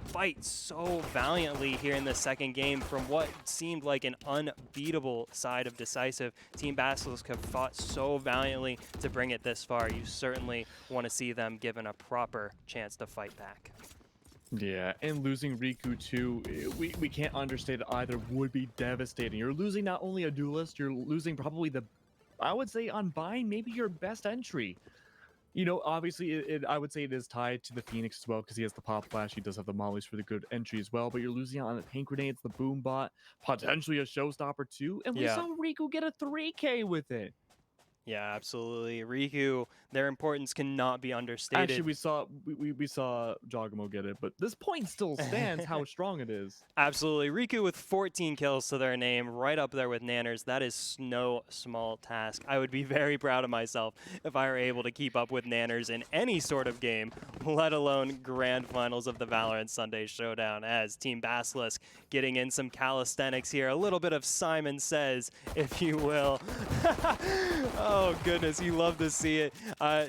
fight so valiantly here in the second game from what seemed like an unbeatable side of Decisive. Team Basilisk have fought so valiantly to bring it this far. You certainly want to see them given a proper chance to fight back. Yeah, and losing Riku too, we can't understate it either, would be devastating. You're losing not only a duelist, you're losing probably I would say on Bind, maybe your best entry. Obviously, I would say it is tied to the Phoenix as well, because he has the Pop Flash, he does have the Mollies for the good entry as well, but you're losing on the Paint Grenades, the Boom Bot, potentially a Showstopper too, and we saw Riku get a 3K with it. Yeah, absolutely. Riku, their importance cannot be Actually, understated. we saw Jogamo get it, but this point still stands how strong it is. Absolutely. Riku with 14 kills to their name, right up there with Nanners. That is no small task. I would be very proud of myself if I were able to keep up with Nanners in any sort of game, let alone grand finals of the Valorant Sunday Showdown, as Team Basilisk getting in some calisthenics here. A little bit of Simon Says, if you will. Oh, goodness. You love to see it.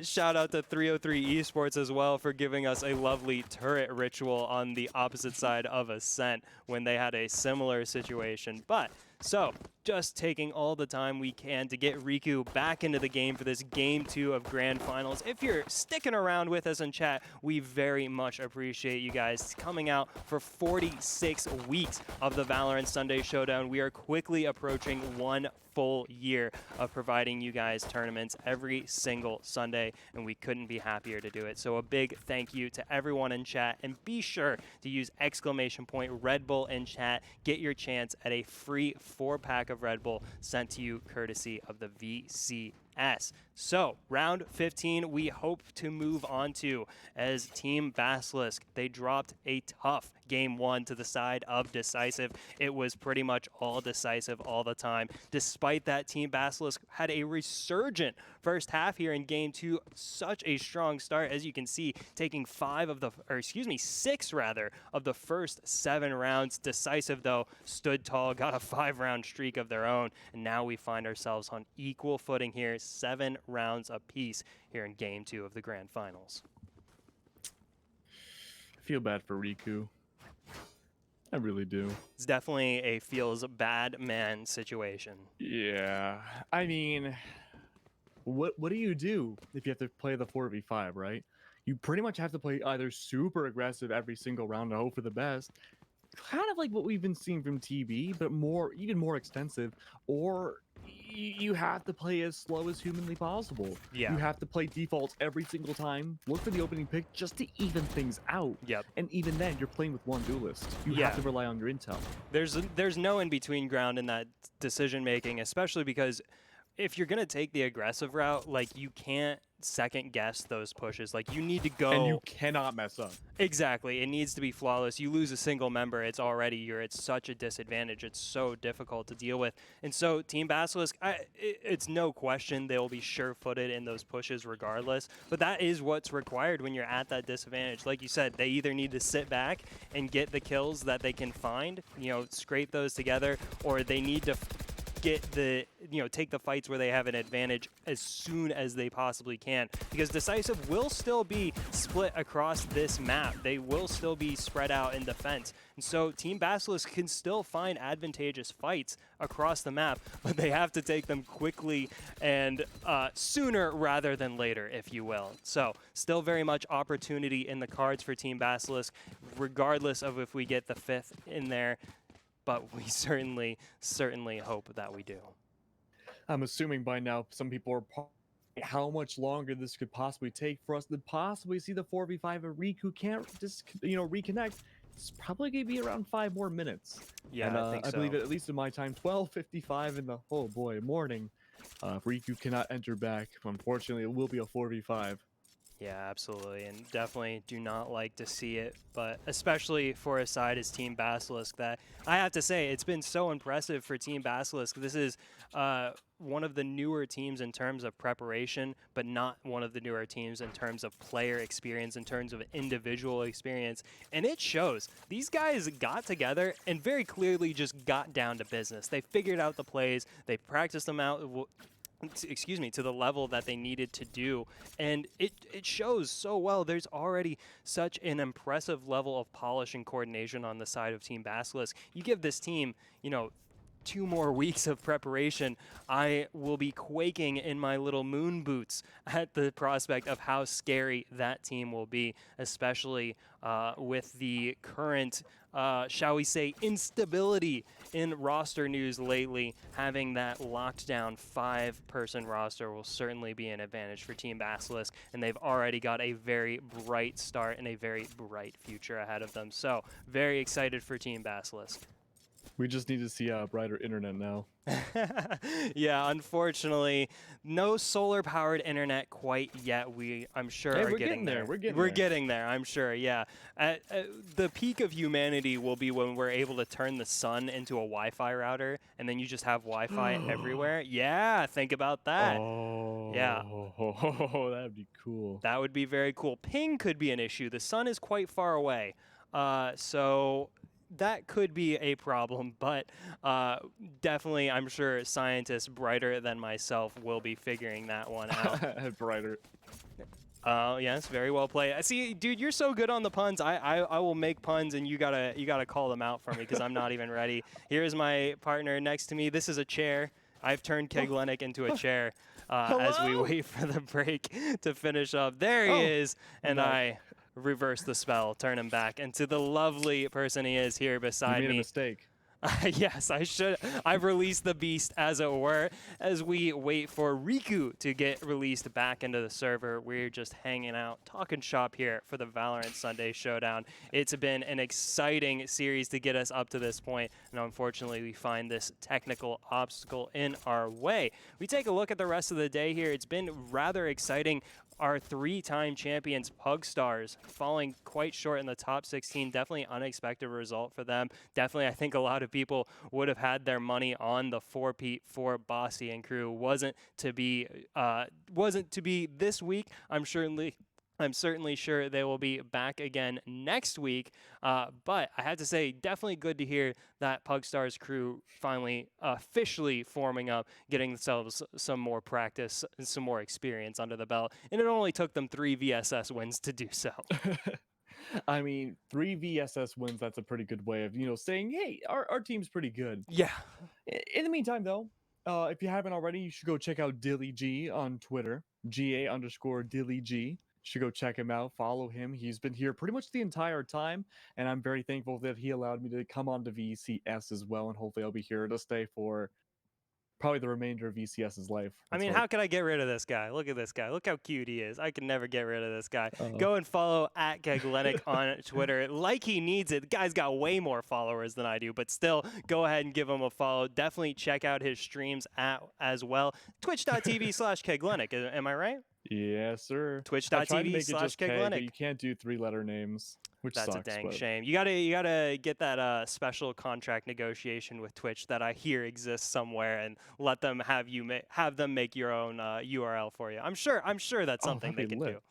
Shout out to 303 Esports as well for giving us a lovely turret ritual on the opposite side of Ascent when they had a similar situation. But so, just taking all the time we can to get Riku back into the game for this Game 2 of Grand Finals. If you're sticking around with us in chat, we very much appreciate you guys coming out for 46 weeks of the Valorant Sunday Showdown. We are quickly approaching 1 full year of providing you guys tournaments every single Sunday, and we couldn't be happier to do it. So a big thank you to everyone in chat, and be sure to use !Red Bull in chat. Get your chance at a free 4-pack of Red Bull sent to you courtesy of the VCS. So, round 15, we hope to move on to as Team Basilisk. They dropped a tough Game 1 to the side of Decisive. It was pretty much all Decisive all the time. Despite that, Team Basilisk had a resurgent first half here in Game 2. Such a strong start, as you can see, taking 6 rather, of the first 7 rounds. Decisive, though, stood tall, got a 5-round streak of their own, and now we find ourselves on equal footing here, 7 rounds apiece here in Game 2 of the Grand Finals. I feel bad for Riku. I really do. It's definitely a feels bad man situation. Yeah, I mean, what do you do if you have to play the 4v5, right? You pretty much have to play either super aggressive every single round to hope for the best, kind of like what we've been seeing from TB, but even more extensive, or you have to play as slow as humanly possible. Yeah. You have to play defaults every single time, look for the opening pick just to even things out. Yep. And even then, you're playing with one duelist. You have to rely on your intel. There's no in-between ground in that decision-making, especially because if you're going to take the aggressive route, like, you can't second guess those pushes. Like, you need to go, and you cannot mess up. Exactly. It needs to be flawless. You lose a single member, it's such a disadvantage. It's so difficult to deal with. And so Team Basilisk, it's no question they'll be sure-footed in those pushes regardless, but that is what's required when you're at that disadvantage. Like you said, they either need to sit back and get the kills that they can find, scrape those together, or they need to get take the fights where they have an advantage as soon as they possibly can, because Decisive will still be split across this map. They will still be spread out in defense, and so Team Basilisk can still find advantageous fights across the map, but they have to take them quickly and sooner rather than later, if you will. So still very much opportunity in the cards for Team Basilisk, regardless of if we get the 5th in there, but we certainly hope that we do. I'm assuming by now some people are how much longer this could possibly take for us to possibly see the 4v5 of Riku can't just reconnect. It's probably gonna be around 5 more minutes. Yeah, and, I think so. I believe at least in my time, 12:55 in the morning. If Riku cannot enter back, unfortunately, it will be a 4v5. Yeah, absolutely, and definitely do not like to see it, but especially for a side as Team Basilisk, that I have to say, it's been so impressive for Team Basilisk. This is one of the newer teams in terms of preparation, but not one of the newer teams in terms of player experience, in terms of individual experience, and it shows. These guys got together and very clearly just got down to business. They figured out the plays, they practiced them out, to the level that they needed to do, and it shows so well. There's already such an impressive level of polish and coordination on the side of Team Basilisk. You give this team, 2 more weeks of preparation, I will be quaking in my little moon boots at the prospect of how scary that team will be, especially with the current, shall we say, instability in roster news lately. Having that locked down 5-person roster will certainly be an advantage for Team Basilisk, and they've already got a very bright start and a very bright future ahead of them. So very excited for Team Basilisk. We just need to see brighter internet now. Yeah, unfortunately, no solar-powered internet quite yet. I'm sure, Hey, are we're getting getting there. there. We're getting We're there. getting there, I'm sure, yeah. The peak of humanity will be when we're able to turn the sun into a Wi-Fi router, and then you just have Wi-Fi everywhere. Yeah, think about that. Yeah. Oh, that'd be cool. That would be very cool. Ping could be an issue. The sun is quite far away, so that could be a problem. But definitely, I'm sure scientists brighter than myself will be figuring that one out. Brighter. Yes, very well played. I see, dude, you're so good on the puns. I will make puns, and you gotta call them out for me because I'm not even ready. Here's my partner next to me. This is a chair. I've turned Keglenik into a chair as we wait for the break to finish up. There he is, and I reverse the spell, turn him back into the lovely person he is here beside me. You made a mistake. Yes, I should. I've released the beast, as it were, as we wait for Riku to get released back into the server. We're just hanging out, talking shop here for the Valorant Sunday Showdown. It's been an exciting series to get us up to this point, and unfortunately, we find this technical obstacle in our way. We take a look at the rest of the day here. It's been rather exciting. Our three-time champions, Pugstars, falling quite short in the top 16. Definitely unexpected result for them. Definitely, I think a lot of people would have had their money on the 4-peat for Bossy and crew. Wasn't to be this week. I'm certainly sure they will be back again next week. But I have to say, definitely good to hear that Pugstars crew finally officially forming up, getting themselves some more practice and some more experience under the belt. And it only took them 3 VSS wins to do so. I mean, 3 VSS wins, that's a pretty good way of, saying, hey, our team's pretty good. Yeah. In the meantime, though, if you haven't already, you should go check out Dilly G on Twitter, GA_Dilly G. Should go check him out, follow him. He's been here pretty much the entire time, and I'm very thankful that he allowed me to come on to VCS as well, and hopefully I'll be here to stay for probably the remainder of VCS's life. I mean, how can I get rid of this guy? Look at this guy. Look how cute he is. I can never get rid of this guy. Go and follow at Keglenik on Twitter. Like he needs it. The guy's got way more followers than I do, but still, go ahead and give him a follow. Definitely check out his streams as well. Twitch.tv/Keglenik. Am I right? Yes, sir. Twitch.tv/Keglenik. You can't do 3-letter names, which That's sucks, a dang shame. You gotta get that special contract negotiation with Twitch that I hear exists somewhere, and let them have them make your own URL for you. I'm sure that's something they can do.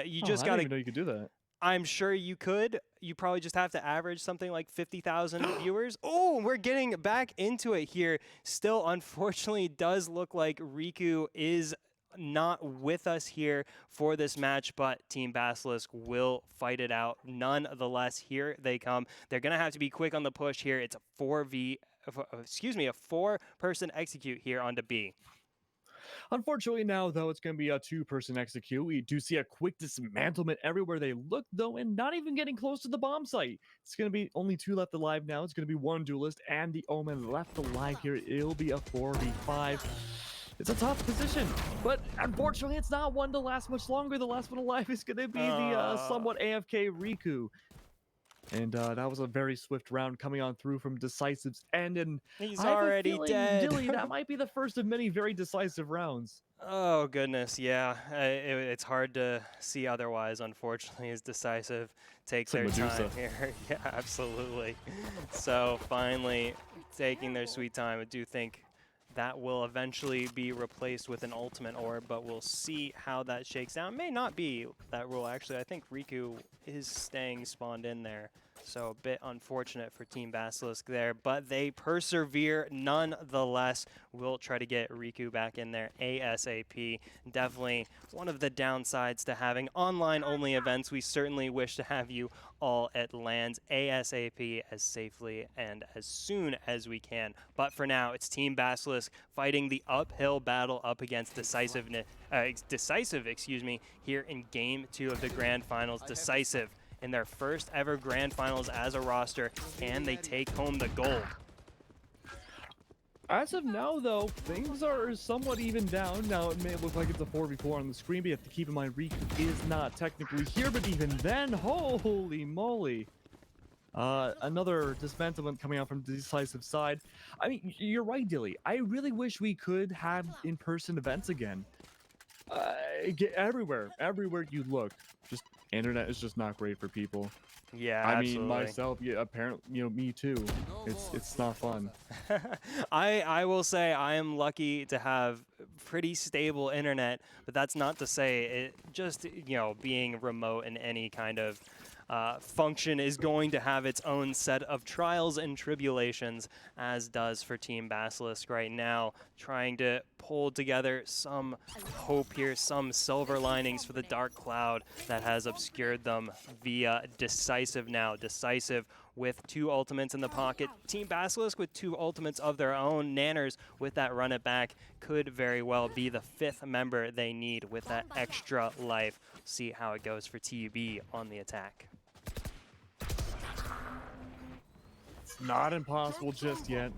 You just gotta. I didn't even know you could do that. I'm sure you could. You probably just have to average something like 50,000 viewers. Oh, we're getting back into it here. Still, unfortunately, does look like Riku is not with us here for this match, but Team Basilisk will fight it out nonetheless. Here they come. They're gonna have to be quick on the push here. It's a 4-person execute here onto B. Unfortunately now, though, it's going to be a 2-person execute. We do see a quick dismantlement everywhere they look, though, and not even getting close to the bomb site. It's going to be only 2 left alive now. It's going to be 1 duelist and the Omen left alive here. It'll be a 4v5. It's a tough position, but unfortunately, it's not one to last much longer. The last one alive is going to be the somewhat AFK Riku. And that was a very swift round coming on through from Decisive's end, and he's already dead. Dilly, that might be the first of many very decisive rounds. Oh, goodness, yeah. It's hard to see otherwise, unfortunately, as Decisive takes their time here. Yeah, absolutely. So, finally, taking their sweet time. I do think that will eventually be replaced with an ultimate orb, but we'll see how that shakes down. It may not be that rule, actually. I think Riku is staying spawned in there, so a bit unfortunate for Team Basilisk there, but they persevere nonetheless. We'll try to get Riku back in there ASAP. Definitely one of the downsides to having online-only events. We certainly wish to have you all at LANs ASAP, as safely and as soon as we can. But for now, it's Team Basilisk fighting the uphill battle up against Decisive, here in Game 2 of the Grand Finals. Decisive in their first ever Grand Finals as a roster, and they take home the gold. As of now, though, things are somewhat even down. Now, it may look like it's a 4v4 on the screen, but you have to keep in mind Riku is not technically here, but even then, holy moly. Another dismantlement coming out from the Decisive side. I mean, you're right, Dilly. I really wish we could have in-person events again. Everywhere you look, just internet is just not great for people. Yeah, I mean, absolutely. myself, yeah, apparently, me too. It's not fun. I will say I am lucky to have pretty stable internet, but that's not to say it just, being remote in any kind of function is going to have its own set of trials and tribulations, as does for Team Basilisk right now, trying to pull together some hope here, some silver linings for the dark cloud that has obscured them via Decisive now. Decisive with 2 ultimates in the pocket. Team Basilisk with 2 ultimates of their own. Nanners with that run it back could very well be the 5th member they need with that extra life. See how it goes for TUB on the attack. Not impossible just yet.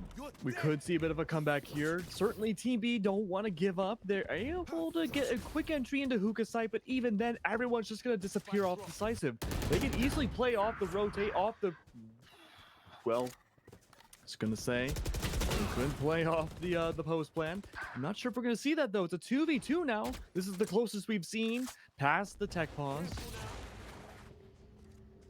We could see a bit of a comeback here. Certainly Team B don't want to give up. They're able to get a quick entry into hookah site, but even then, everyone's just going to disappear off Decisive. They can easily play off the rotate, off the... Well, I was going to say, they could play off the post plan. I'm not sure if we're going to see that, though. It's a 2v2 now. This is the closest we've seen past the tech pause.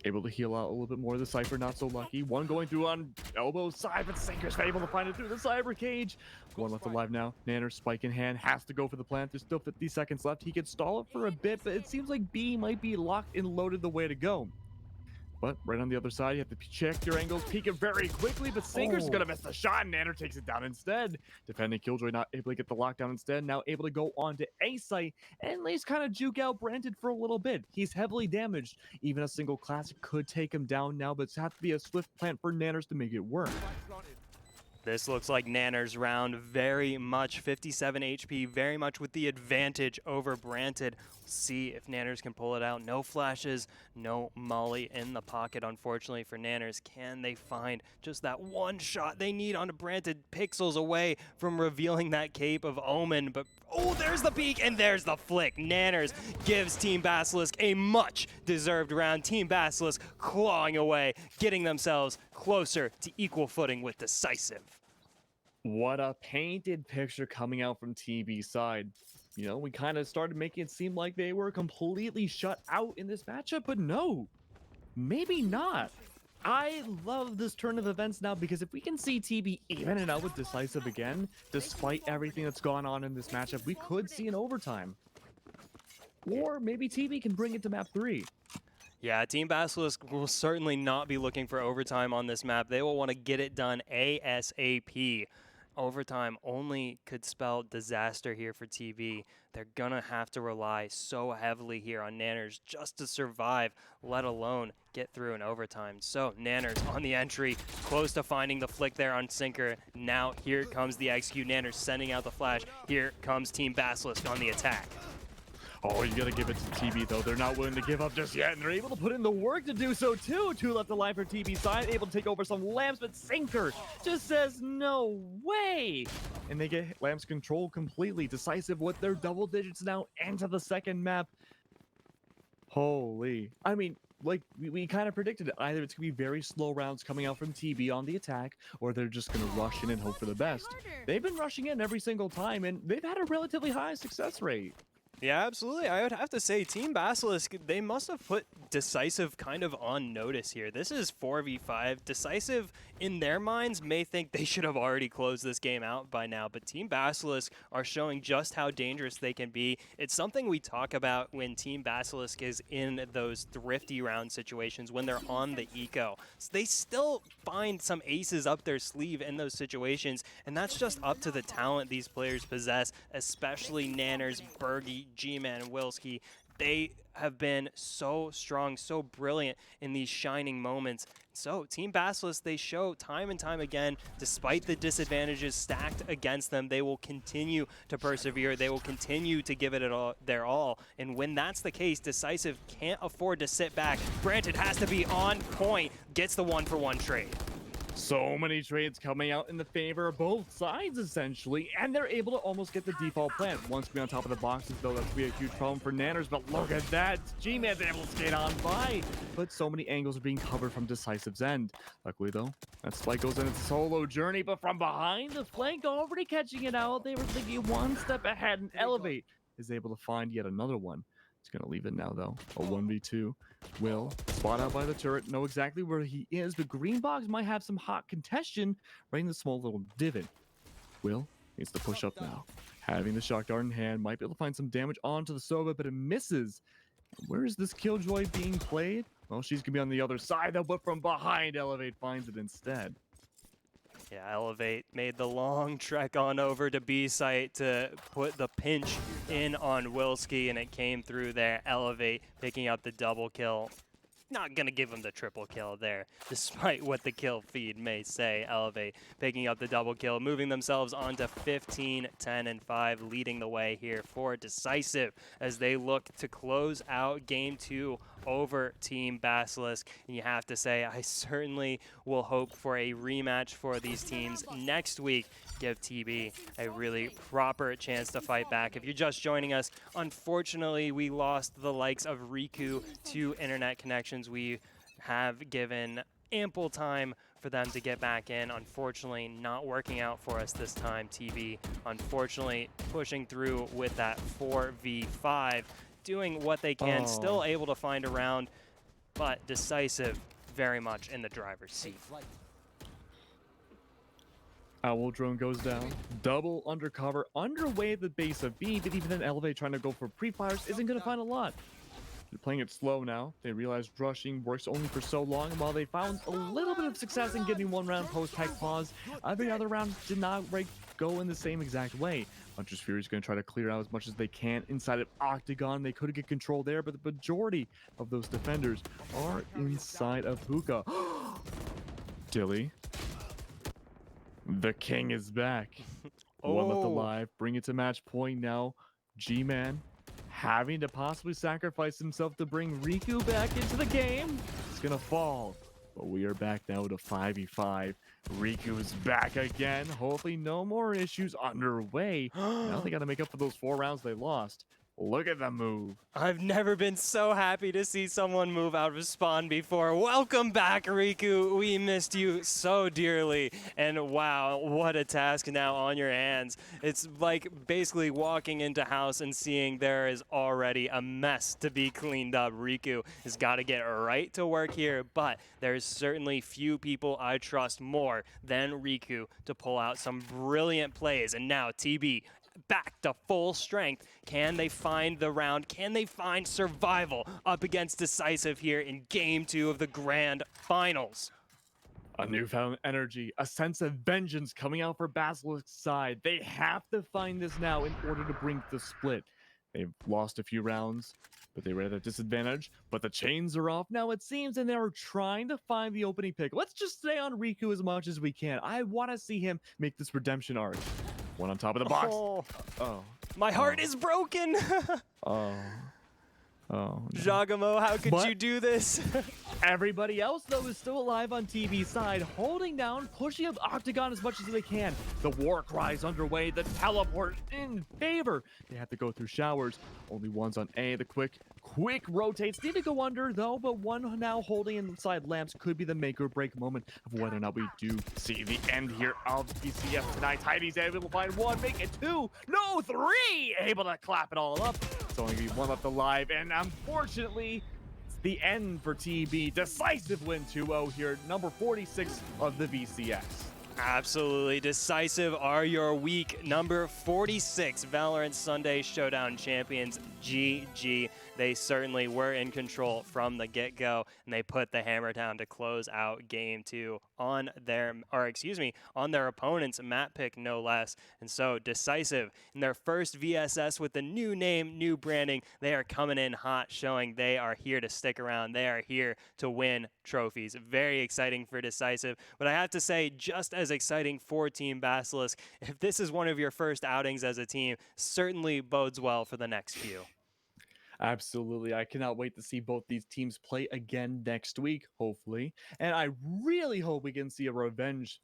Able to heal out a little bit more. The Cypher not so lucky. One going through on elbow side, but Sinker's able to find it through the Cyber cage. One left alive now. Nanner, spike in hand, has to go for the plant. There's still 50 seconds left. He could stall it for a bit, but it seems like B might be locked and loaded the way to go. But right on the other side, you have to check your angles, peek it very quickly, but Sinker's gonna miss the shot, and Nanner takes it down instead. Defending Killjoy not able to get the lockdown instead, now able to go on to A site, and at least kind of juke out Branded for a little bit. He's heavily damaged. Even a single classic could take him down now, but it's have to be a swift plant for Nanners to make it work. This looks like Nanner's round, very much 57 HP, very much with the advantage over Branted. See if Nanners can pull it out. No flashes, no molly in the pocket, unfortunately, for Nanners. Can they find just that one shot they need onto Branted, pixels away from revealing that cape of Omen? But, oh, there's the peek, and there's the flick. Nanners gives Team Basilisk a much-deserved round. Team Basilisk clawing away, getting themselves closer to equal footing with Decisive. What a painted picture coming out from TB side. You know, we kind of started making it seem like they were completely shut out in this matchup, but no, maybe not. I love this turn of events now because if we can see TB even it out with Decisive again, despite everything that's gone on in this matchup, we could see an overtime. Or maybe TB can bring it to map 3. Yeah, Team Basilisk will certainly not be looking for overtime on this map. They will want to get it done ASAP. Overtime only could spell disaster here for TV. They're gonna have to rely so heavily here on Nanners just to survive, let alone get through an overtime. So Nanners on the entry, close to finding the flick there on Sinker. Now here comes the execute. Nanners sending out the flash. Here comes Team Basilisk on the attack. Oh, you gotta give it to TB though. They're not willing to give up just yet, and they're able to put in the work to do so too. 2 left alive for TB side, able to take over some lamps, but Sinker just says no way. And they get lamps control completely. Decisive with their double digits now into the second map. Holy. I mean, like we kind of predicted it. Either it's gonna be very slow rounds coming out from TB on the attack, or they're just gonna rush in and hope for the best. They've been rushing in every single time, and they've had a relatively high success rate. Yeah, absolutely. I would have to say Team Basilisk, they must have put Decisive kind of on notice here. This is 4v5. Decisive, in their minds, may think they should have already closed this game out by now, but Team Basilisk are showing just how dangerous they can be. It's something we talk about when Team Basilisk is in those thrifty round situations, when they're on the eco. So they still find some aces up their sleeve in those situations, and that's just up to the talent these players possess, especially Nanners, Bergie, G-Man, and Wilski. They have been so strong, so brilliant in these shining moments. So Team Basilisk, they show time and time again, despite the disadvantages stacked against them, they will continue to persevere. They will continue to give it their all. And when that's the case, Decisive can't afford to sit back. Granted, has to be on point, gets the 1-for-1 trade. So many trades coming out in the favor of both sides, essentially, and they're able to almost get the default plan. Once we on top of the boxes, though, that's going to be a huge problem for Nanners, but look at that. G-Man's able to skate on by, but so many angles are being covered from Decisive's end. Luckily, though, that Spike goes in its solo journey, but from behind, the flank already catching it out. They were thinking one step ahead, and Elevate is able to find yet another one. He's going to leave it now, though. A 1v2. Will spot out by the turret, know exactly where he is, but Green Box might have some hot contention right in the small little divot. Will needs to push up now. Having the shock dart in hand, might be able to find some damage onto the Sova, but it misses. Where is this Killjoy being played? Well, she's going to be on the other side, though, but from behind, Elevate finds it instead. Yeah, Elevate made the long trek on over to B site to put the pinch in on Wilski, and it came through there. Elevate picking up the double kill. Not going to give him the triple kill there, despite what the kill feed may say. Elevate picking up the double kill, moving themselves on to 15, 10, and 5, leading the way here for Decisive as they look to close out Game 2 over Team Basilisk. And you have to say, I certainly will hope for a rematch for these teams next week. Give TB a really proper chance to fight back. If you're just joining us, unfortunately, we lost the likes of Riku to internet connections. We have given ample time for them to get back in. Unfortunately, not working out for us this time. TB, unfortunately, pushing through with that 4v5, doing what they can, still able to find a round, but Decisive very much in the driver's seat. Owl drone goes down. Double undercover, underway the base of B, but even then Elevate trying to go for pre-fires isn't going to find a lot. They're playing it slow now. They realize rushing works only for so long, and while they found a little bit of success in getting one round post-tech pause, every other round did not go in the same exact way. Hunter's Fury is going to try to clear out as much as they can inside of Octagon. They could get control there, but the majority of those defenders are inside of Hookah. Dilly. The king is back. One left alive. Bring it to match point now. G-Man having to possibly sacrifice himself to bring Riku back into the game. It's gonna fall. But we are back now to 5v5. Riku is back again. Hopefully no more issues underway. Now they gotta make up for those 4 rounds they lost. Look at the move. I've never been so happy to see someone move out of spawn before. Welcome back, Riku. We missed you so dearly. And wow, what a task now on your hands. It's like basically walking into house and seeing there is already a mess to be cleaned up. Riku has got to get right to work here, but there's certainly few people I trust more than Riku to pull out some brilliant plays. And now TB back to full strength. Can they find the round? Can they find survival up against Decisive here in Game 2 of the Grand Finals? A newfound energy, a sense of vengeance coming out for Basilisk's side. They have to find this now in order to bring the split. They've lost a few rounds, but they were at a disadvantage. But the chains are off now, it seems, and they're trying to find the opening pick. Let's just stay on Riku as much as we can. I want to see him make this redemption arc. One on top of the box. My heart is broken. No. Jagamo, how could you do this? Everybody else, though, is still alive on TV's side, holding down, pushing up Octagon as much as they can. The war cry is underway, the teleport in favor. They have to go through showers. Only one's on A. The quick rotates. Need to go under, though, but one now holding inside lamps could be the make or break moment of whether or not we do see the end here of BCF tonight. Tidy's able to find 1, make it 2, no, 3! Able to clap it all up. It's only going to be 1 left alive, and unfortunately, it's the end for TB. Decisive win 2-0 here, number 46 of the VCS. Absolutely. Decisive are your week number 46 Valorant Sunday Showdown champions. GG. They certainly were in control from the get-go, and they put the hammer down to close out Game 2 on their opponent's map pick, no less. And so Decisive, in their first VSS with the new name, new branding, they are coming in hot, showing they are here to stick around. They are here to win trophies. Very exciting for Decisive, but I have to say, just as exciting for Team Basilisk. If this is one of your first outings as a team, certainly bodes well for the next few. Absolutely. I cannot wait to see both these teams play again next week, hopefully. And I really hope we can see a revenge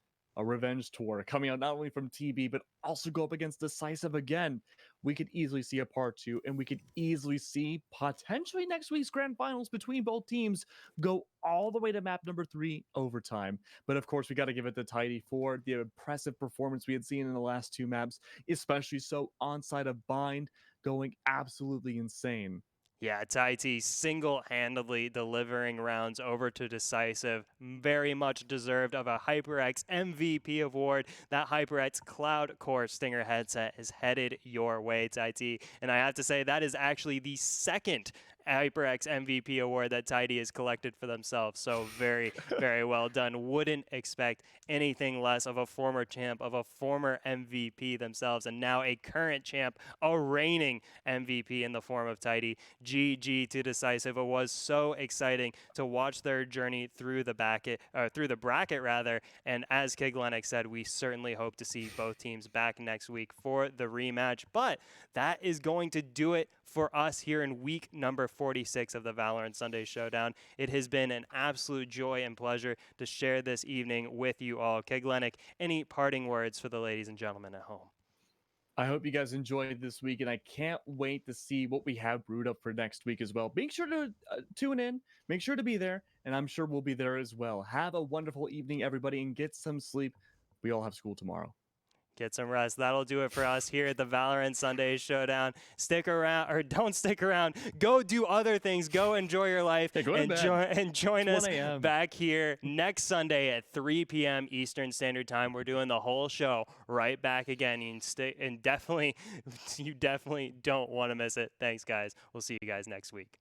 tour coming out not only from TB, but also go up against Decisive again. We could easily see a part two, and we could easily see potentially next week's grand finals between both teams go all the way to map number 3 overtime. But of course, we got to give it to Tidy for the impressive performance we had seen in the last two maps, especially so onside of Bind going absolutely insane. Yeah, Taiti single-handedly delivering rounds over to Decisive. Very much deserved of a HyperX MVP award. That HyperX Cloud Core Stinger headset is headed your way, Taiti. And I have to say, that is actually the second HyperX MVP award that Tidy has collected for themselves. So very, very well done. Wouldn't expect anything less of a former champ, of a former MVP themselves, and now a current champ, a reigning MVP in the form of Tidy. GG to Decisive. It was so exciting to watch their journey through the bracket rather. And as Kig Lennox said, we certainly hope to see both teams back next week for the rematch. But that is going to do it for us here in week number 46 of the Valorant Sunday Showdown. It has been an absolute joy and pleasure to share this evening with you all. Kig Lennox, any parting words for the ladies and gentlemen at home? I hope you guys enjoyed this week, and I can't wait to see what we have brewed up for next week as well. Make sure to tune in, make sure to be there, and I'm sure we'll be there as well. Have a wonderful evening, everybody, and get some sleep. We all have school tomorrow. Get some rest. That'll do it for us here at the Valorant Sunday Showdown. Stick around, or don't stick around. Go do other things. Go enjoy your life. Hey, go to bed. And join It's us 1 a.m. back here next Sunday at 3 p.m. Eastern Standard Time. We're doing the whole show right back again. You definitely don't want to miss it. Thanks, guys. We'll see you guys next week.